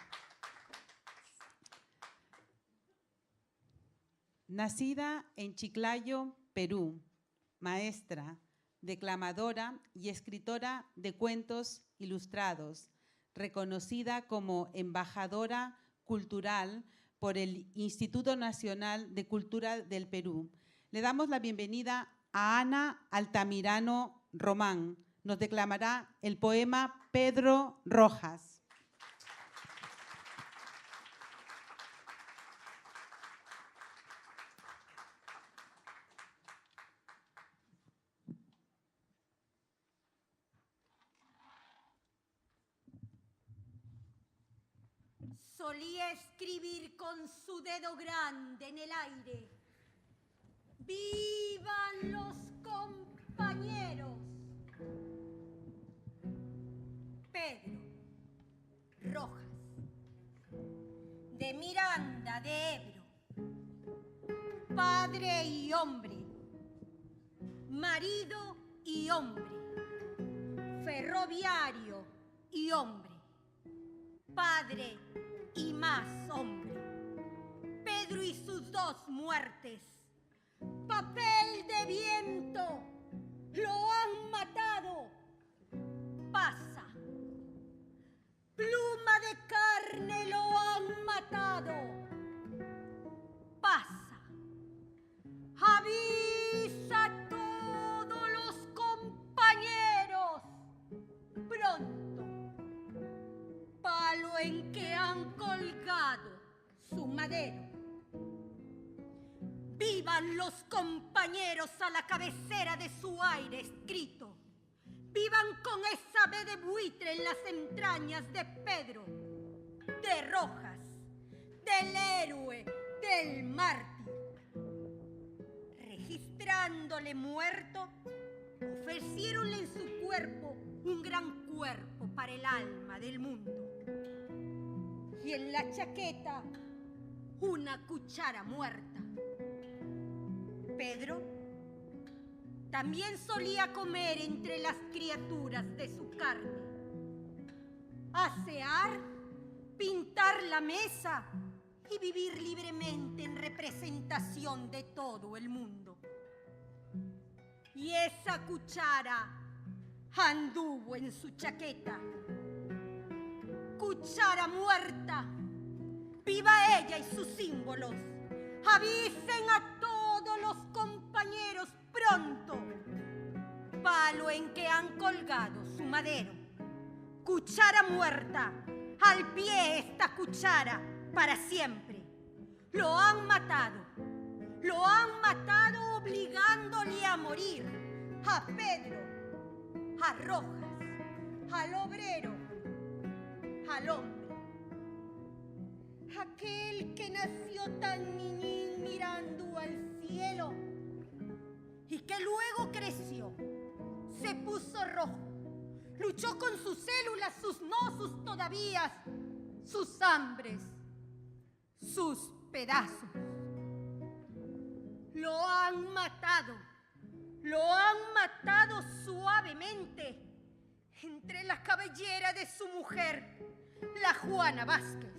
Nacida en Chiclayo, Perú, maestra, declamadora y escritora de cuentos ilustrados, reconocida como embajadora cultural por el Instituto Nacional de Cultura del Perú. Le damos la bienvenida a Ana Altamirano Román. Nos declamará el poema Pedro Rojas. Solía escribir con su dedo grande en el aire: ¡vivan los compañeros! Pedro Rojas, de Miranda de Ebro, padre y hombre, marido y hombre, ferroviario y hombre, padre y más hombre. Pedro y sus dos muertes, papel de viento, lo han matado. Pasa. Pluma de carne, lo han matado. Pasa. Avisa a todos los compañeros. Pronto. Palo en que han colgado su madero. Vivan los compañeros a la cabecera de su aire escrito. Vivan con esa B de buitre en las entrañas de Pedro, de Rojas, del héroe, del mártir. Registrándole muerto, ofreciéronle en su cuerpo un gran cuerpo para el alma del mundo. Y en la chaqueta, una cuchara muerta. Pedro también solía comer entre las criaturas de su carne, asear, pintar la mesa y vivir libremente en representación de todo el mundo. Y esa cuchara anduvo en su chaqueta. Cuchara muerta, viva ella y sus símbolos, Avisen a todos los compañeros pronto. Palo en que han colgado su madero. Cuchara muerta. Al pie esta cuchara para siempre. Lo han matado. Lo han matado obligándole a morir. A Pedro, a Rojas, al obrero, al hombre. Aquel que nació tan niñín mirando al cielo y que luego creció, se puso rojo, luchó con sus células, sus no, sus todavía, sus hambres, sus pedazos. Lo han matado suavemente entre la cabellera de su mujer, la Juana Vázquez.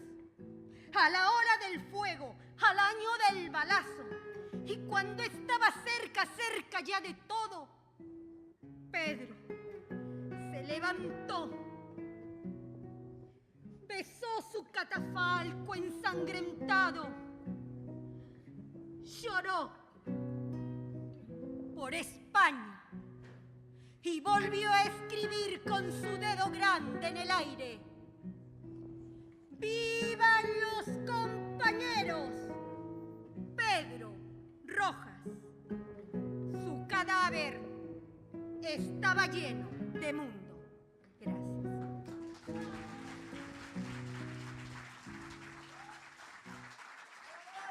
A la hora del fuego, al año del balazo, y cuando estaba cerca ya de todo, Pedro se levantó, besó su catafalco ensangrentado, lloró por España y volvió a escribir con su dedo grande en el aire: ¡Vivan los compañeros! Pedro Rojas. Su cadáver estaba lleno de mundo. Gracias.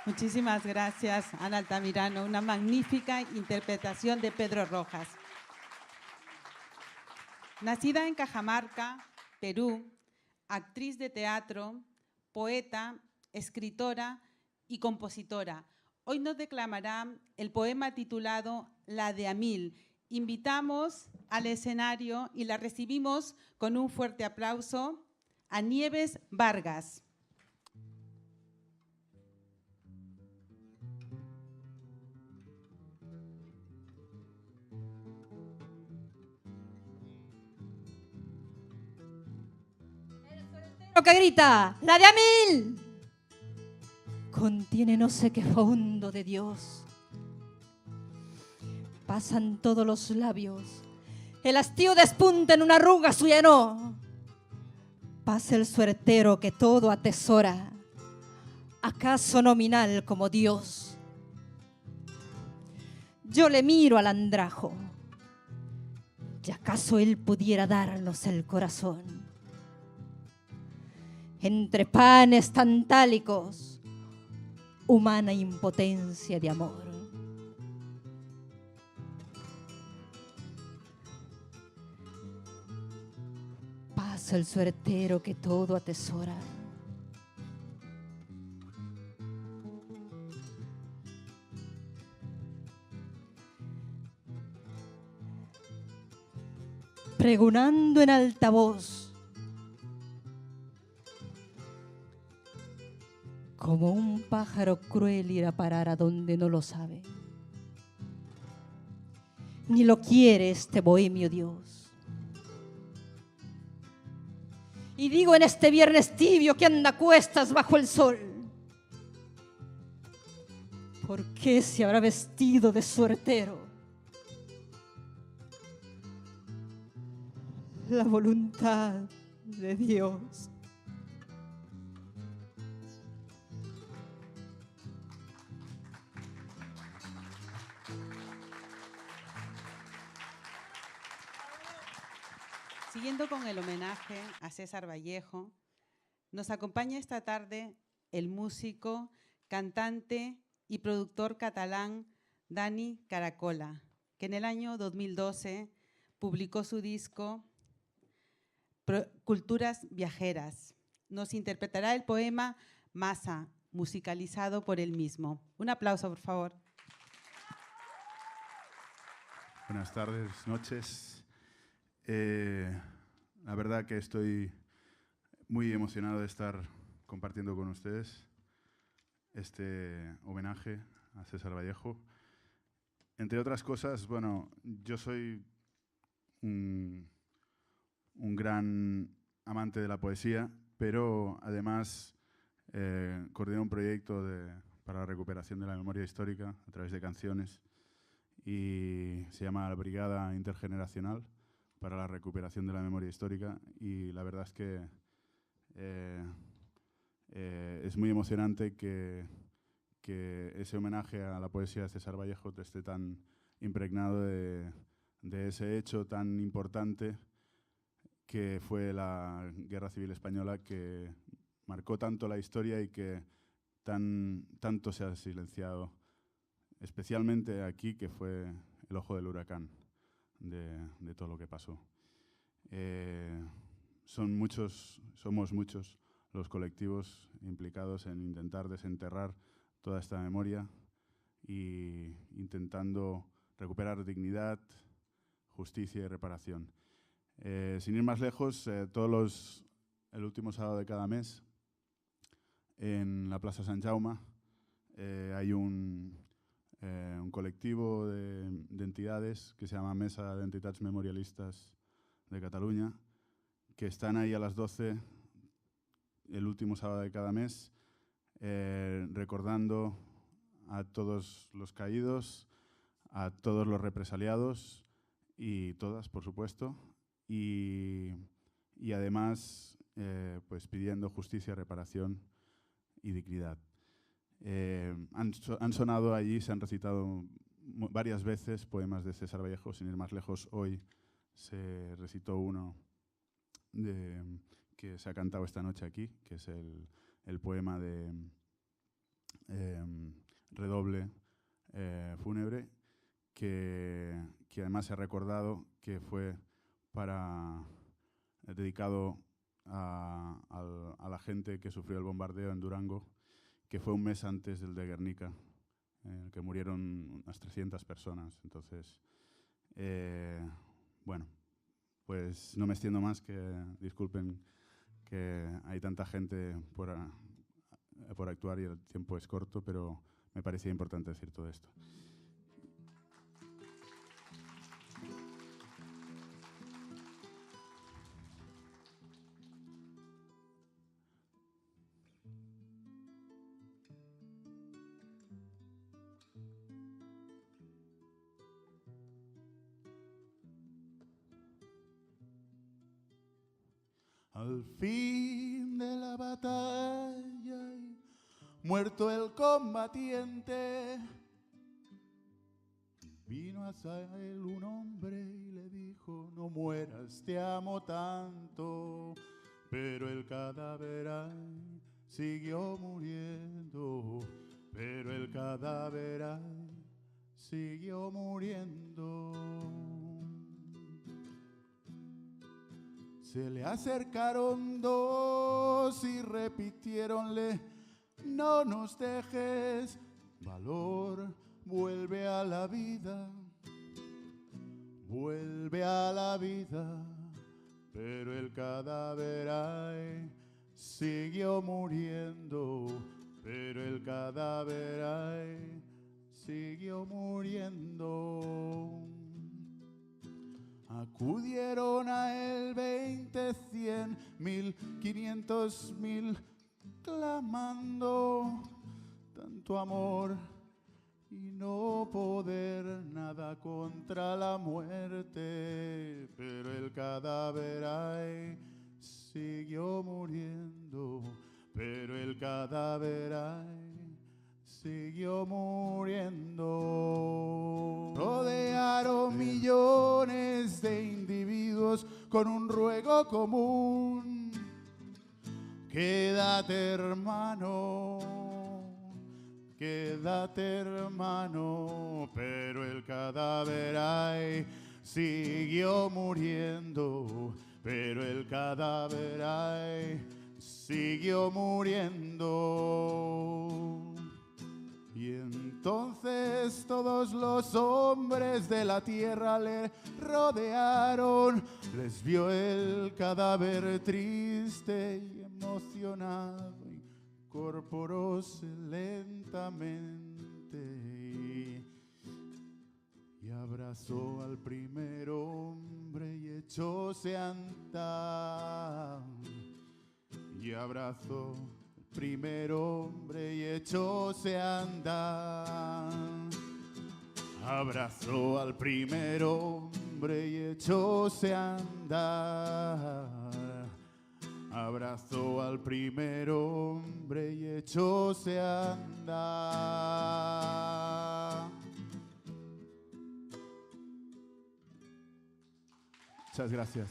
Muchísimas gracias, Ana Altamirano. Una magnífica interpretación de Pedro Rojas. Nacida en Cajamarca, Perú, actriz de teatro, poeta, escritora y compositora. Hoy nos declamará el poema titulado La de Amil. Invitamos al escenario y la recibimos con un fuerte aplauso a Nieves Vargas. Lo que grita, la de Amil, contiene no sé qué fondo de Dios. Pasan todos los labios, el hastío despunta en una arruga suya no. Pasa el suertero que todo atesora, acaso nominal como Dios. Yo le miro al andrajo, y acaso él pudiera darnos el corazón. Entre panes tantálicos, humana impotencia de amor. Pasa el suertero que todo atesora. Pregonando en altavoz, como un pájaro cruel ir a parar a donde no lo sabe, ni lo quiere este bohemio Dios. Y digo en este viernes tibio que anda a cuestas bajo el sol, ¿por qué se habrá vestido de suertero? La voluntad de Dios. Siguiendo con el homenaje a César Vallejo, nos acompaña esta tarde el músico, cantante y productor catalán Dani Caracola, que en el año 2012 publicó su disco Culturas Viajeras. Nos interpretará el poema Masa, musicalizado por él mismo. Un aplauso, por favor. Buenas tardes, noches. La verdad que estoy muy emocionado de estar compartiendo con ustedes este homenaje a César Vallejo. Entre otras cosas, bueno, yo soy un gran amante de la poesía, pero además coordino un proyecto para la recuperación de la memoria histórica a través de canciones, y se llama la Brigada Intergeneracional para la recuperación de la memoria histórica, y la verdad es que es muy emocionante que ese homenaje a la poesía de César Vallejo esté tan impregnado de ese hecho tan importante que fue la Guerra Civil Española, que marcó tanto la historia y que tanto se ha silenciado, especialmente aquí, que fue el ojo del huracán de todo lo que pasó. Somos muchos los colectivos implicados en intentar desenterrar toda esta memoria y intentando recuperar dignidad, justicia y reparación. Sin ir más lejos, el último sábado de cada mes, en la Plaza Sant Jaume, hay un colectivo de entidades que se llama Mesa de Entitats Memorialistas de Cataluña, que están ahí a las 12 el último sábado de cada mes, recordando a todos los caídos, a todos los represaliados y todas, por supuesto, y además pues pidiendo justicia, reparación y dignidad. Han sonado allí, se han recitado varias veces poemas de César Vallejo. Sin ir más lejos, hoy se recitó uno que se ha cantado esta noche aquí, que es el poema de Redoble Fúnebre, que además se ha recordado que fue dedicado a la gente que sufrió el bombardeo en Durango, que fue un mes antes del de Guernica, en el que murieron unas 300 personas. Entonces, bueno, pues no me extiendo más, que disculpen que hay tanta gente por actuar y el tiempo es corto, pero me parecía importante decir todo esto. Al fin de la batalla, muerto el combatiente, vino hacia él un hombre y le dijo: no mueras, te amo tanto. Pero el cadáver ay, siguió muriendo, pero el cadáver ay, siguió muriendo. Se le acercaron dos y repitiéronle: no nos dejes, valor, vuelve a la vida, vuelve a la vida. Pero el cadáver ay, siguió muriendo, pero el cadáver ay, siguió muriendo. Acudieron a él 20, 100, 1000, 500,000, clamando tanto amor y no poder nada contra la muerte. Pero el cadáver ay, siguió muriendo, pero el cadáver ay, siguió muriendo. Rodearon millones de individuos con un ruego común: quédate, hermano, quédate, hermano. Pero el cadáver ay, siguió muriendo, pero el cadáver ay, siguió muriendo. Y entonces todos los hombres de la tierra le rodearon, les vio el cadáver triste y emocionado, incorporóse lentamente y abrazó al primer hombre y echóse a andar. Y abrazó al primer hombre y echóse a andar. Abrazó al primer hombre y echóse a andar. Abrazó al primer hombre y echóse a andar. Muchas gracias.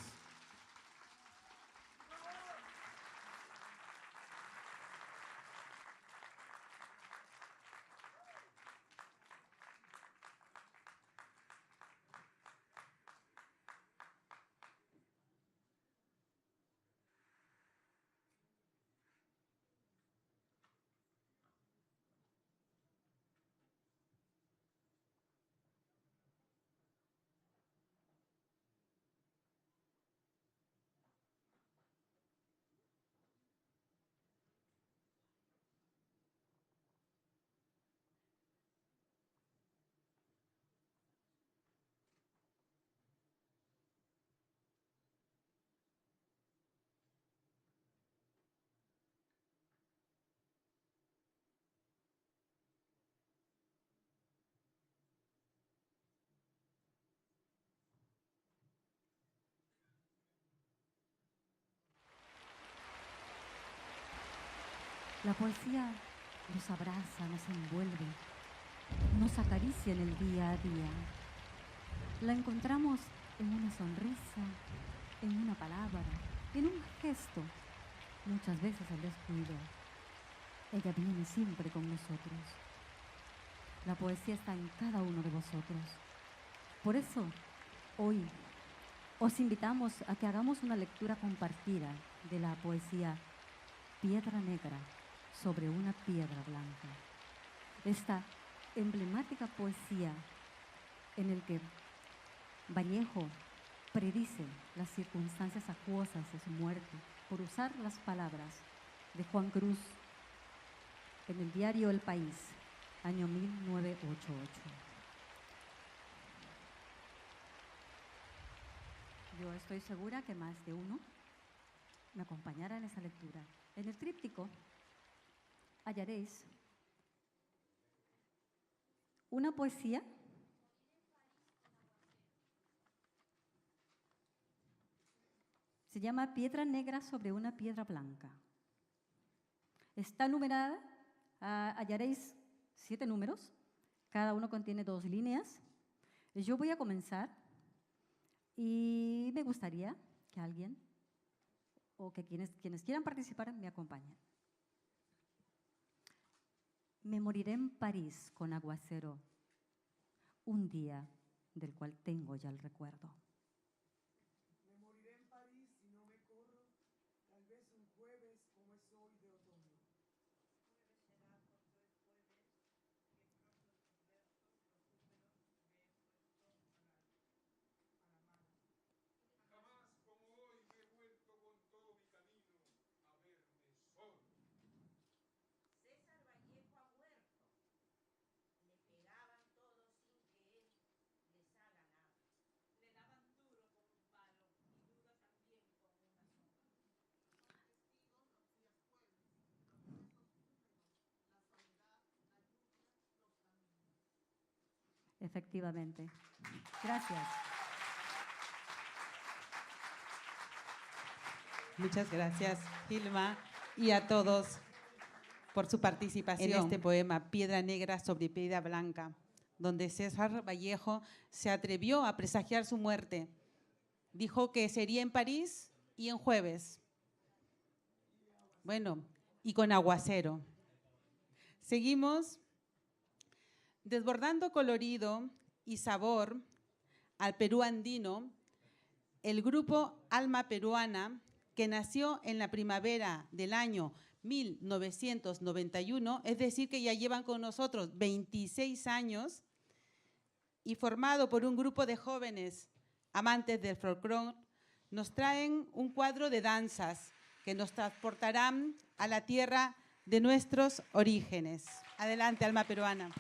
La poesía nos abraza, nos envuelve, nos acaricia en el día a día. La encontramos en una sonrisa, en una palabra, en un gesto, muchas veces al descuido. Ella viene siempre con nosotros. La poesía está en cada uno de vosotros. Por eso, hoy os invitamos a que hagamos una lectura compartida de la poesía Piedra Negra sobre una piedra blanca. Esta emblemática poesía en el que Vallejo predice las circunstancias acuosas de su muerte por usar las palabras de Juan Cruz en el diario El País, año 1988. Yo estoy segura que más de uno me acompañará en esa lectura. En el tríptico hallaréis una poesía se llama Piedra Negra sobre una piedra blanca. Está numerada, hallaréis 7 números, cada uno contiene 2 líneas. Yo voy a comenzar y me gustaría que alguien o que quienes quieran participar me acompañen. Me moriré en París con aguacero, un día del cual tengo ya el recuerdo. Me moriré en París si no me corro, tal vez un jueves como es hoy de otoño. Jamás como hoy he vuelto con todo mi camino a verme solo. César Vallejo ha muerto. Le pegaban todos sin que él les haga nada. Le daban duro con un palo y duro también con una soga. Son testigos los días jueves, los besos húmedos, la soledad, la lluvia, los caminos. Efectivamente. Gracias. Muchas gracias, Gilma, y a todos por su participación en este poema Piedra Negra sobre Piedra Blanca, donde César Vallejo se atrevió a presagiar su muerte. Dijo que sería en París y en jueves. Bueno, y con aguacero. Seguimos desbordando colorido y sabor al Perú andino, el grupo Alma Peruana, que nació en la primavera del año 1991, es decir, que ya llevan con nosotros 26 años, y formado por un grupo de jóvenes amantes del folclore, nos traen un cuadro de danzas que nos transportarán a la tierra de nuestros orígenes. Adelante, Alma Peruana.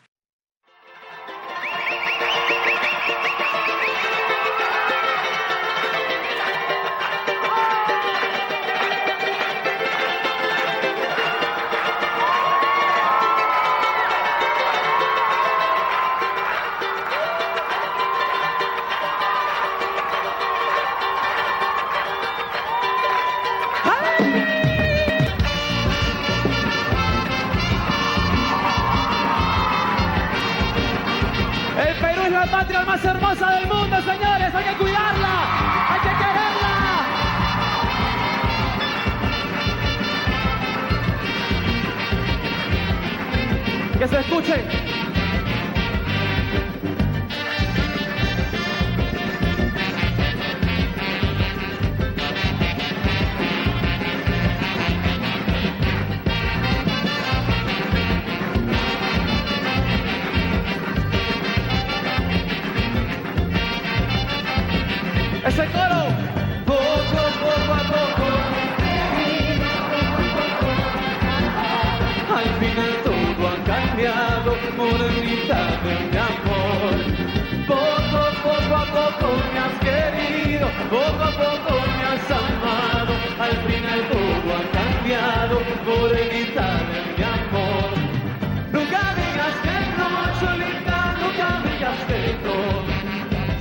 música más hermosa del mundo, señores. Hay que cuidarla, hay que quererla. Que se escuche. Ese coro, poco a poco, al final todo ha cambiado, morenita de mi amor. Poco a poco me has querido, poco a poco me has amado, al final todo ha cambiado, morenita de mi amor. Nunca digas que no, Cholita, nunca digas que no,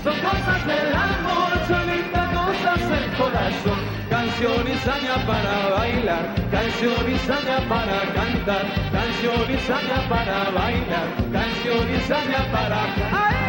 son cosas del amor, Cholita, cosas del corazón. Canción y saña para bailar, canción y saña para cantar, canción y saña para bailar, canción y saña para cantar.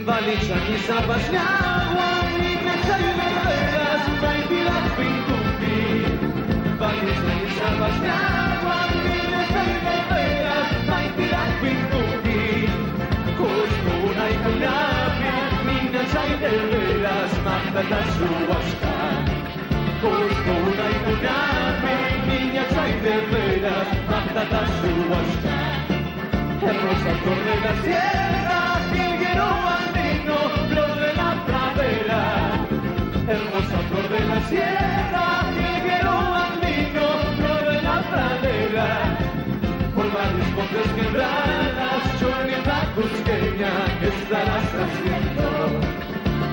Valiza mi zapaśniała i kręcajmy teraz, najpila pinkupi. Valiza mi zapaśniała i kręcajmy teraz, najpila pinkupi. Kosztuna i kulapia, mi kręcajmy teraz, magdata sułaszka. Kosztuna i kulapia, mi kręcajmy teraz, magdata sułaszka. Hermosa flor de la sierra, Higuero andino, flor de la pradera. Hermosa flor de la sierra, Higuero andino, flor de la pradera. Por varios montes quebradas, Cholita cusqueña, ¿qué estarás haciendo?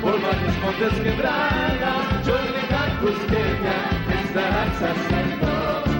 Por varios montes quebradas, Cholita cusqueña, ¿qué estarás haciendo?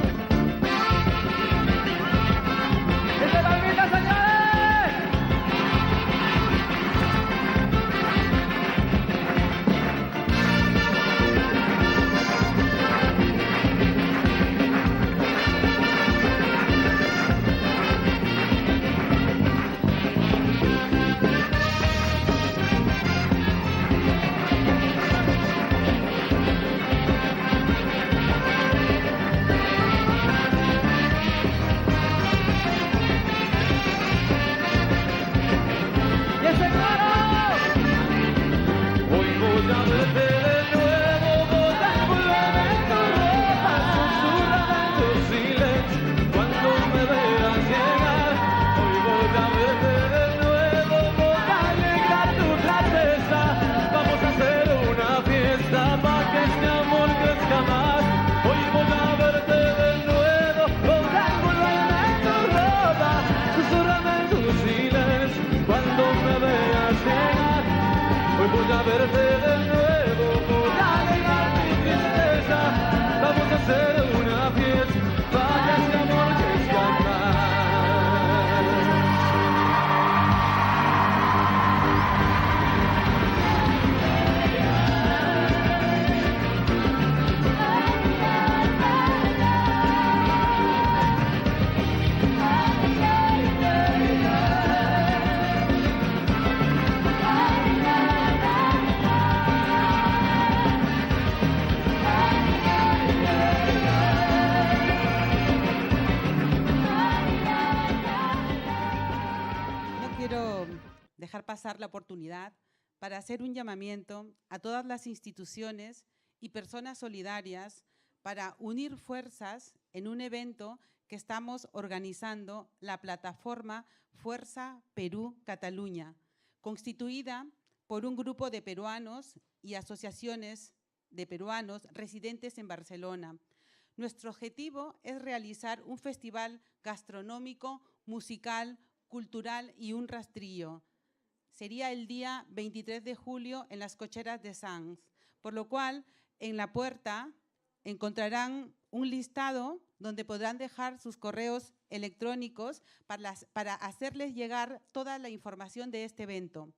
pasar la oportunidad para hacer un llamamiento a todas las instituciones y personas solidarias para unir fuerzas en un evento que estamos organizando, la plataforma Fuerza Perú Cataluña, constituida por un grupo de peruanos y asociaciones de peruanos residentes en Barcelona. Nuestro objetivo es realizar un festival gastronómico, musical, cultural y un rastrillo. Sería el día 23 de julio en las Cocheras de Sants, por lo cual en la puerta encontrarán un listado donde podrán dejar sus correos electrónicos para hacerles llegar toda la información de este evento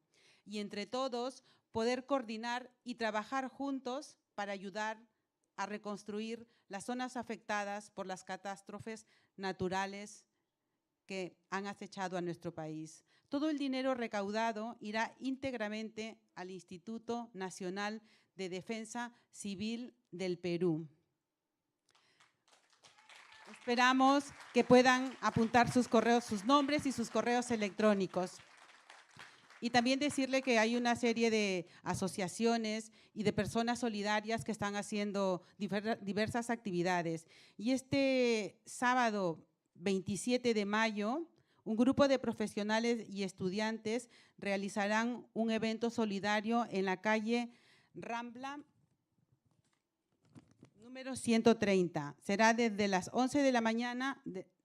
y entre todos poder coordinar y trabajar juntos para ayudar a reconstruir las zonas afectadas por las catástrofes naturales que han acechado a nuestro país. Todo el dinero recaudado irá íntegramente al Instituto Nacional de Defensa Civil del Perú. Esperamos que puedan apuntar sus correos, sus nombres y sus correos electrónicos. Y también decirle que hay una serie de asociaciones y de personas solidarias que están haciendo diversas actividades. Y este sábado 27 de mayo, un grupo de profesionales y estudiantes realizarán un evento solidario en la calle Rambla, número 130. Será desde las 11 de la mañana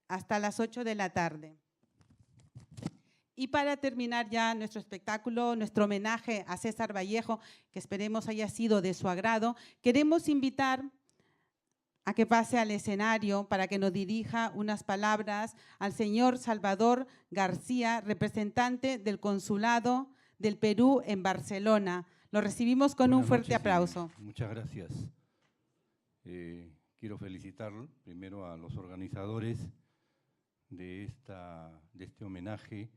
hasta las 8 de la tarde. Y para terminar ya nuestro espectáculo, nuestro homenaje a César Vallejo, que esperemos haya sido de su agrado, queremos invitar a que pase al escenario para que nos dirija unas palabras al señor Salvador García, representante del Consulado del Perú en Barcelona. Lo recibimos con un fuerte aplauso. Muchas gracias. Quiero felicitar primero a los organizadores de este homenaje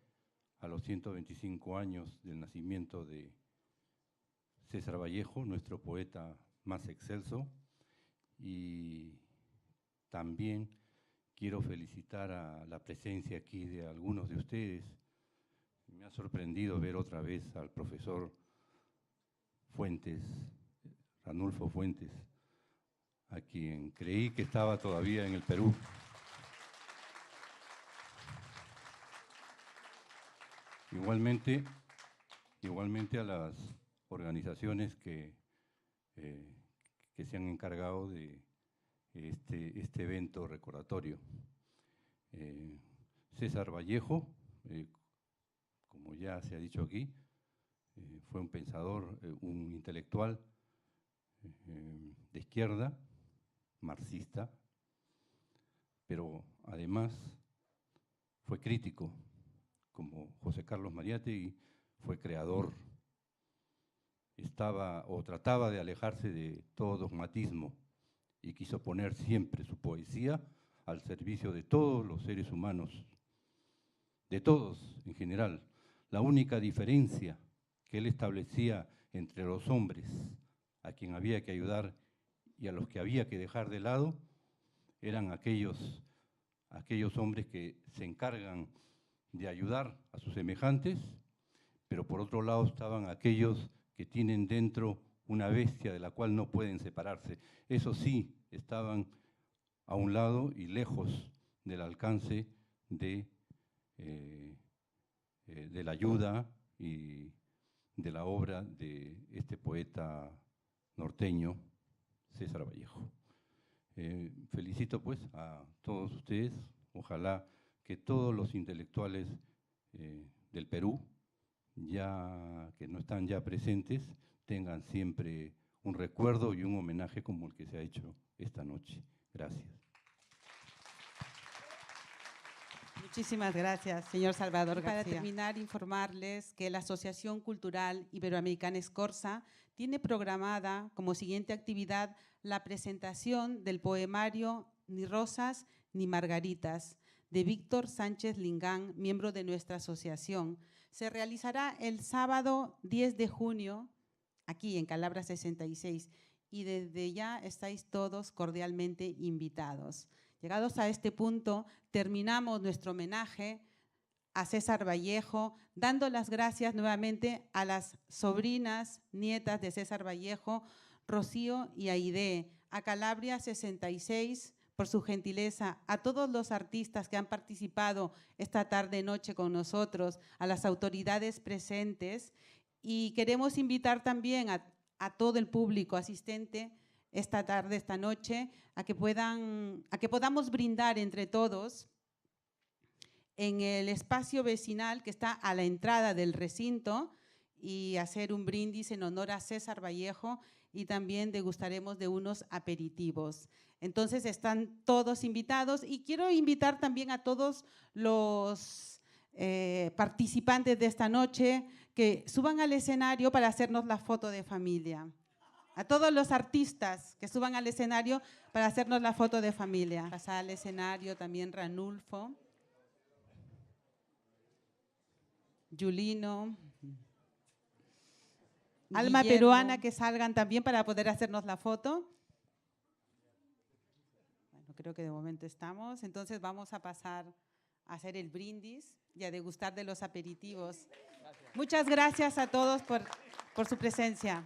a los 125 años del nacimiento de César Vallejo, nuestro poeta más excelso. Y también quiero felicitar a la presencia aquí de algunos de ustedes. Me ha sorprendido ver otra vez al profesor Fuentes, Ranulfo Fuentes, a quien creí que estaba todavía en el Perú. Igualmente a las organizaciones que se han encargado de este evento recordatorio. César Vallejo, como ya se ha dicho aquí, fue un pensador, un intelectual de izquierda, marxista, pero además fue crítico, como José Carlos Mariátegui, fue creador. Trataba de alejarse de todo dogmatismo y quiso poner siempre su poesía al servicio de todos los seres humanos, de todos en general. La única diferencia que él establecía entre los hombres, a quien había que ayudar y a los que había que dejar de lado, eran aquellos hombres que se encargan de ayudar a sus semejantes, pero por otro lado estaban aquellos que tienen dentro una bestia de la cual no pueden separarse. Esos sí estaban a un lado y lejos del alcance de la ayuda y de la obra de este poeta norteño, César Vallejo. Felicito pues a todos ustedes, ojalá que todos los intelectuales del Perú, ya que no están ya presentes, tengan siempre un recuerdo y un homenaje como el que se ha hecho esta noche. Gracias. Muchísimas gracias, señor Salvador García. Para terminar, informarles que la Asociación Cultural Iberoamericana Escorza tiene programada como siguiente actividad la presentación del poemario Ni Rosas ni Margaritas, de Víctor Sánchez Lingán, miembro de nuestra asociación. Se realizará el sábado 10 de junio, aquí en Calabra 66, y desde ya estáis todos cordialmente invitados. Llegados a este punto, terminamos nuestro homenaje a César Vallejo, dando las gracias nuevamente a las sobrinas, nietas de César Vallejo, Rocío y Aide, a Calabria 66, por su gentileza, a todos los artistas que han participado esta tarde-noche con nosotros, a las autoridades presentes, y queremos invitar también a todo el público asistente esta tarde, esta noche, a que podamos brindar entre todos en el espacio vecinal que está a la entrada del recinto y hacer un brindis en honor a César Vallejo y también degustaremos de unos aperitivos. Entonces están todos invitados y quiero invitar también a todos los participantes de esta noche que suban al escenario para hacernos la foto de familia. A todos los artistas que suban al escenario para hacernos la foto de familia. Pasar al escenario también Ranulfo, Julino, Alma Guillermo. Peruana, que salgan también para poder hacernos la foto. Bueno, creo que de momento estamos. Entonces vamos a pasar a hacer el brindis y a degustar de los aperitivos. Muchas gracias a todos por su presencia.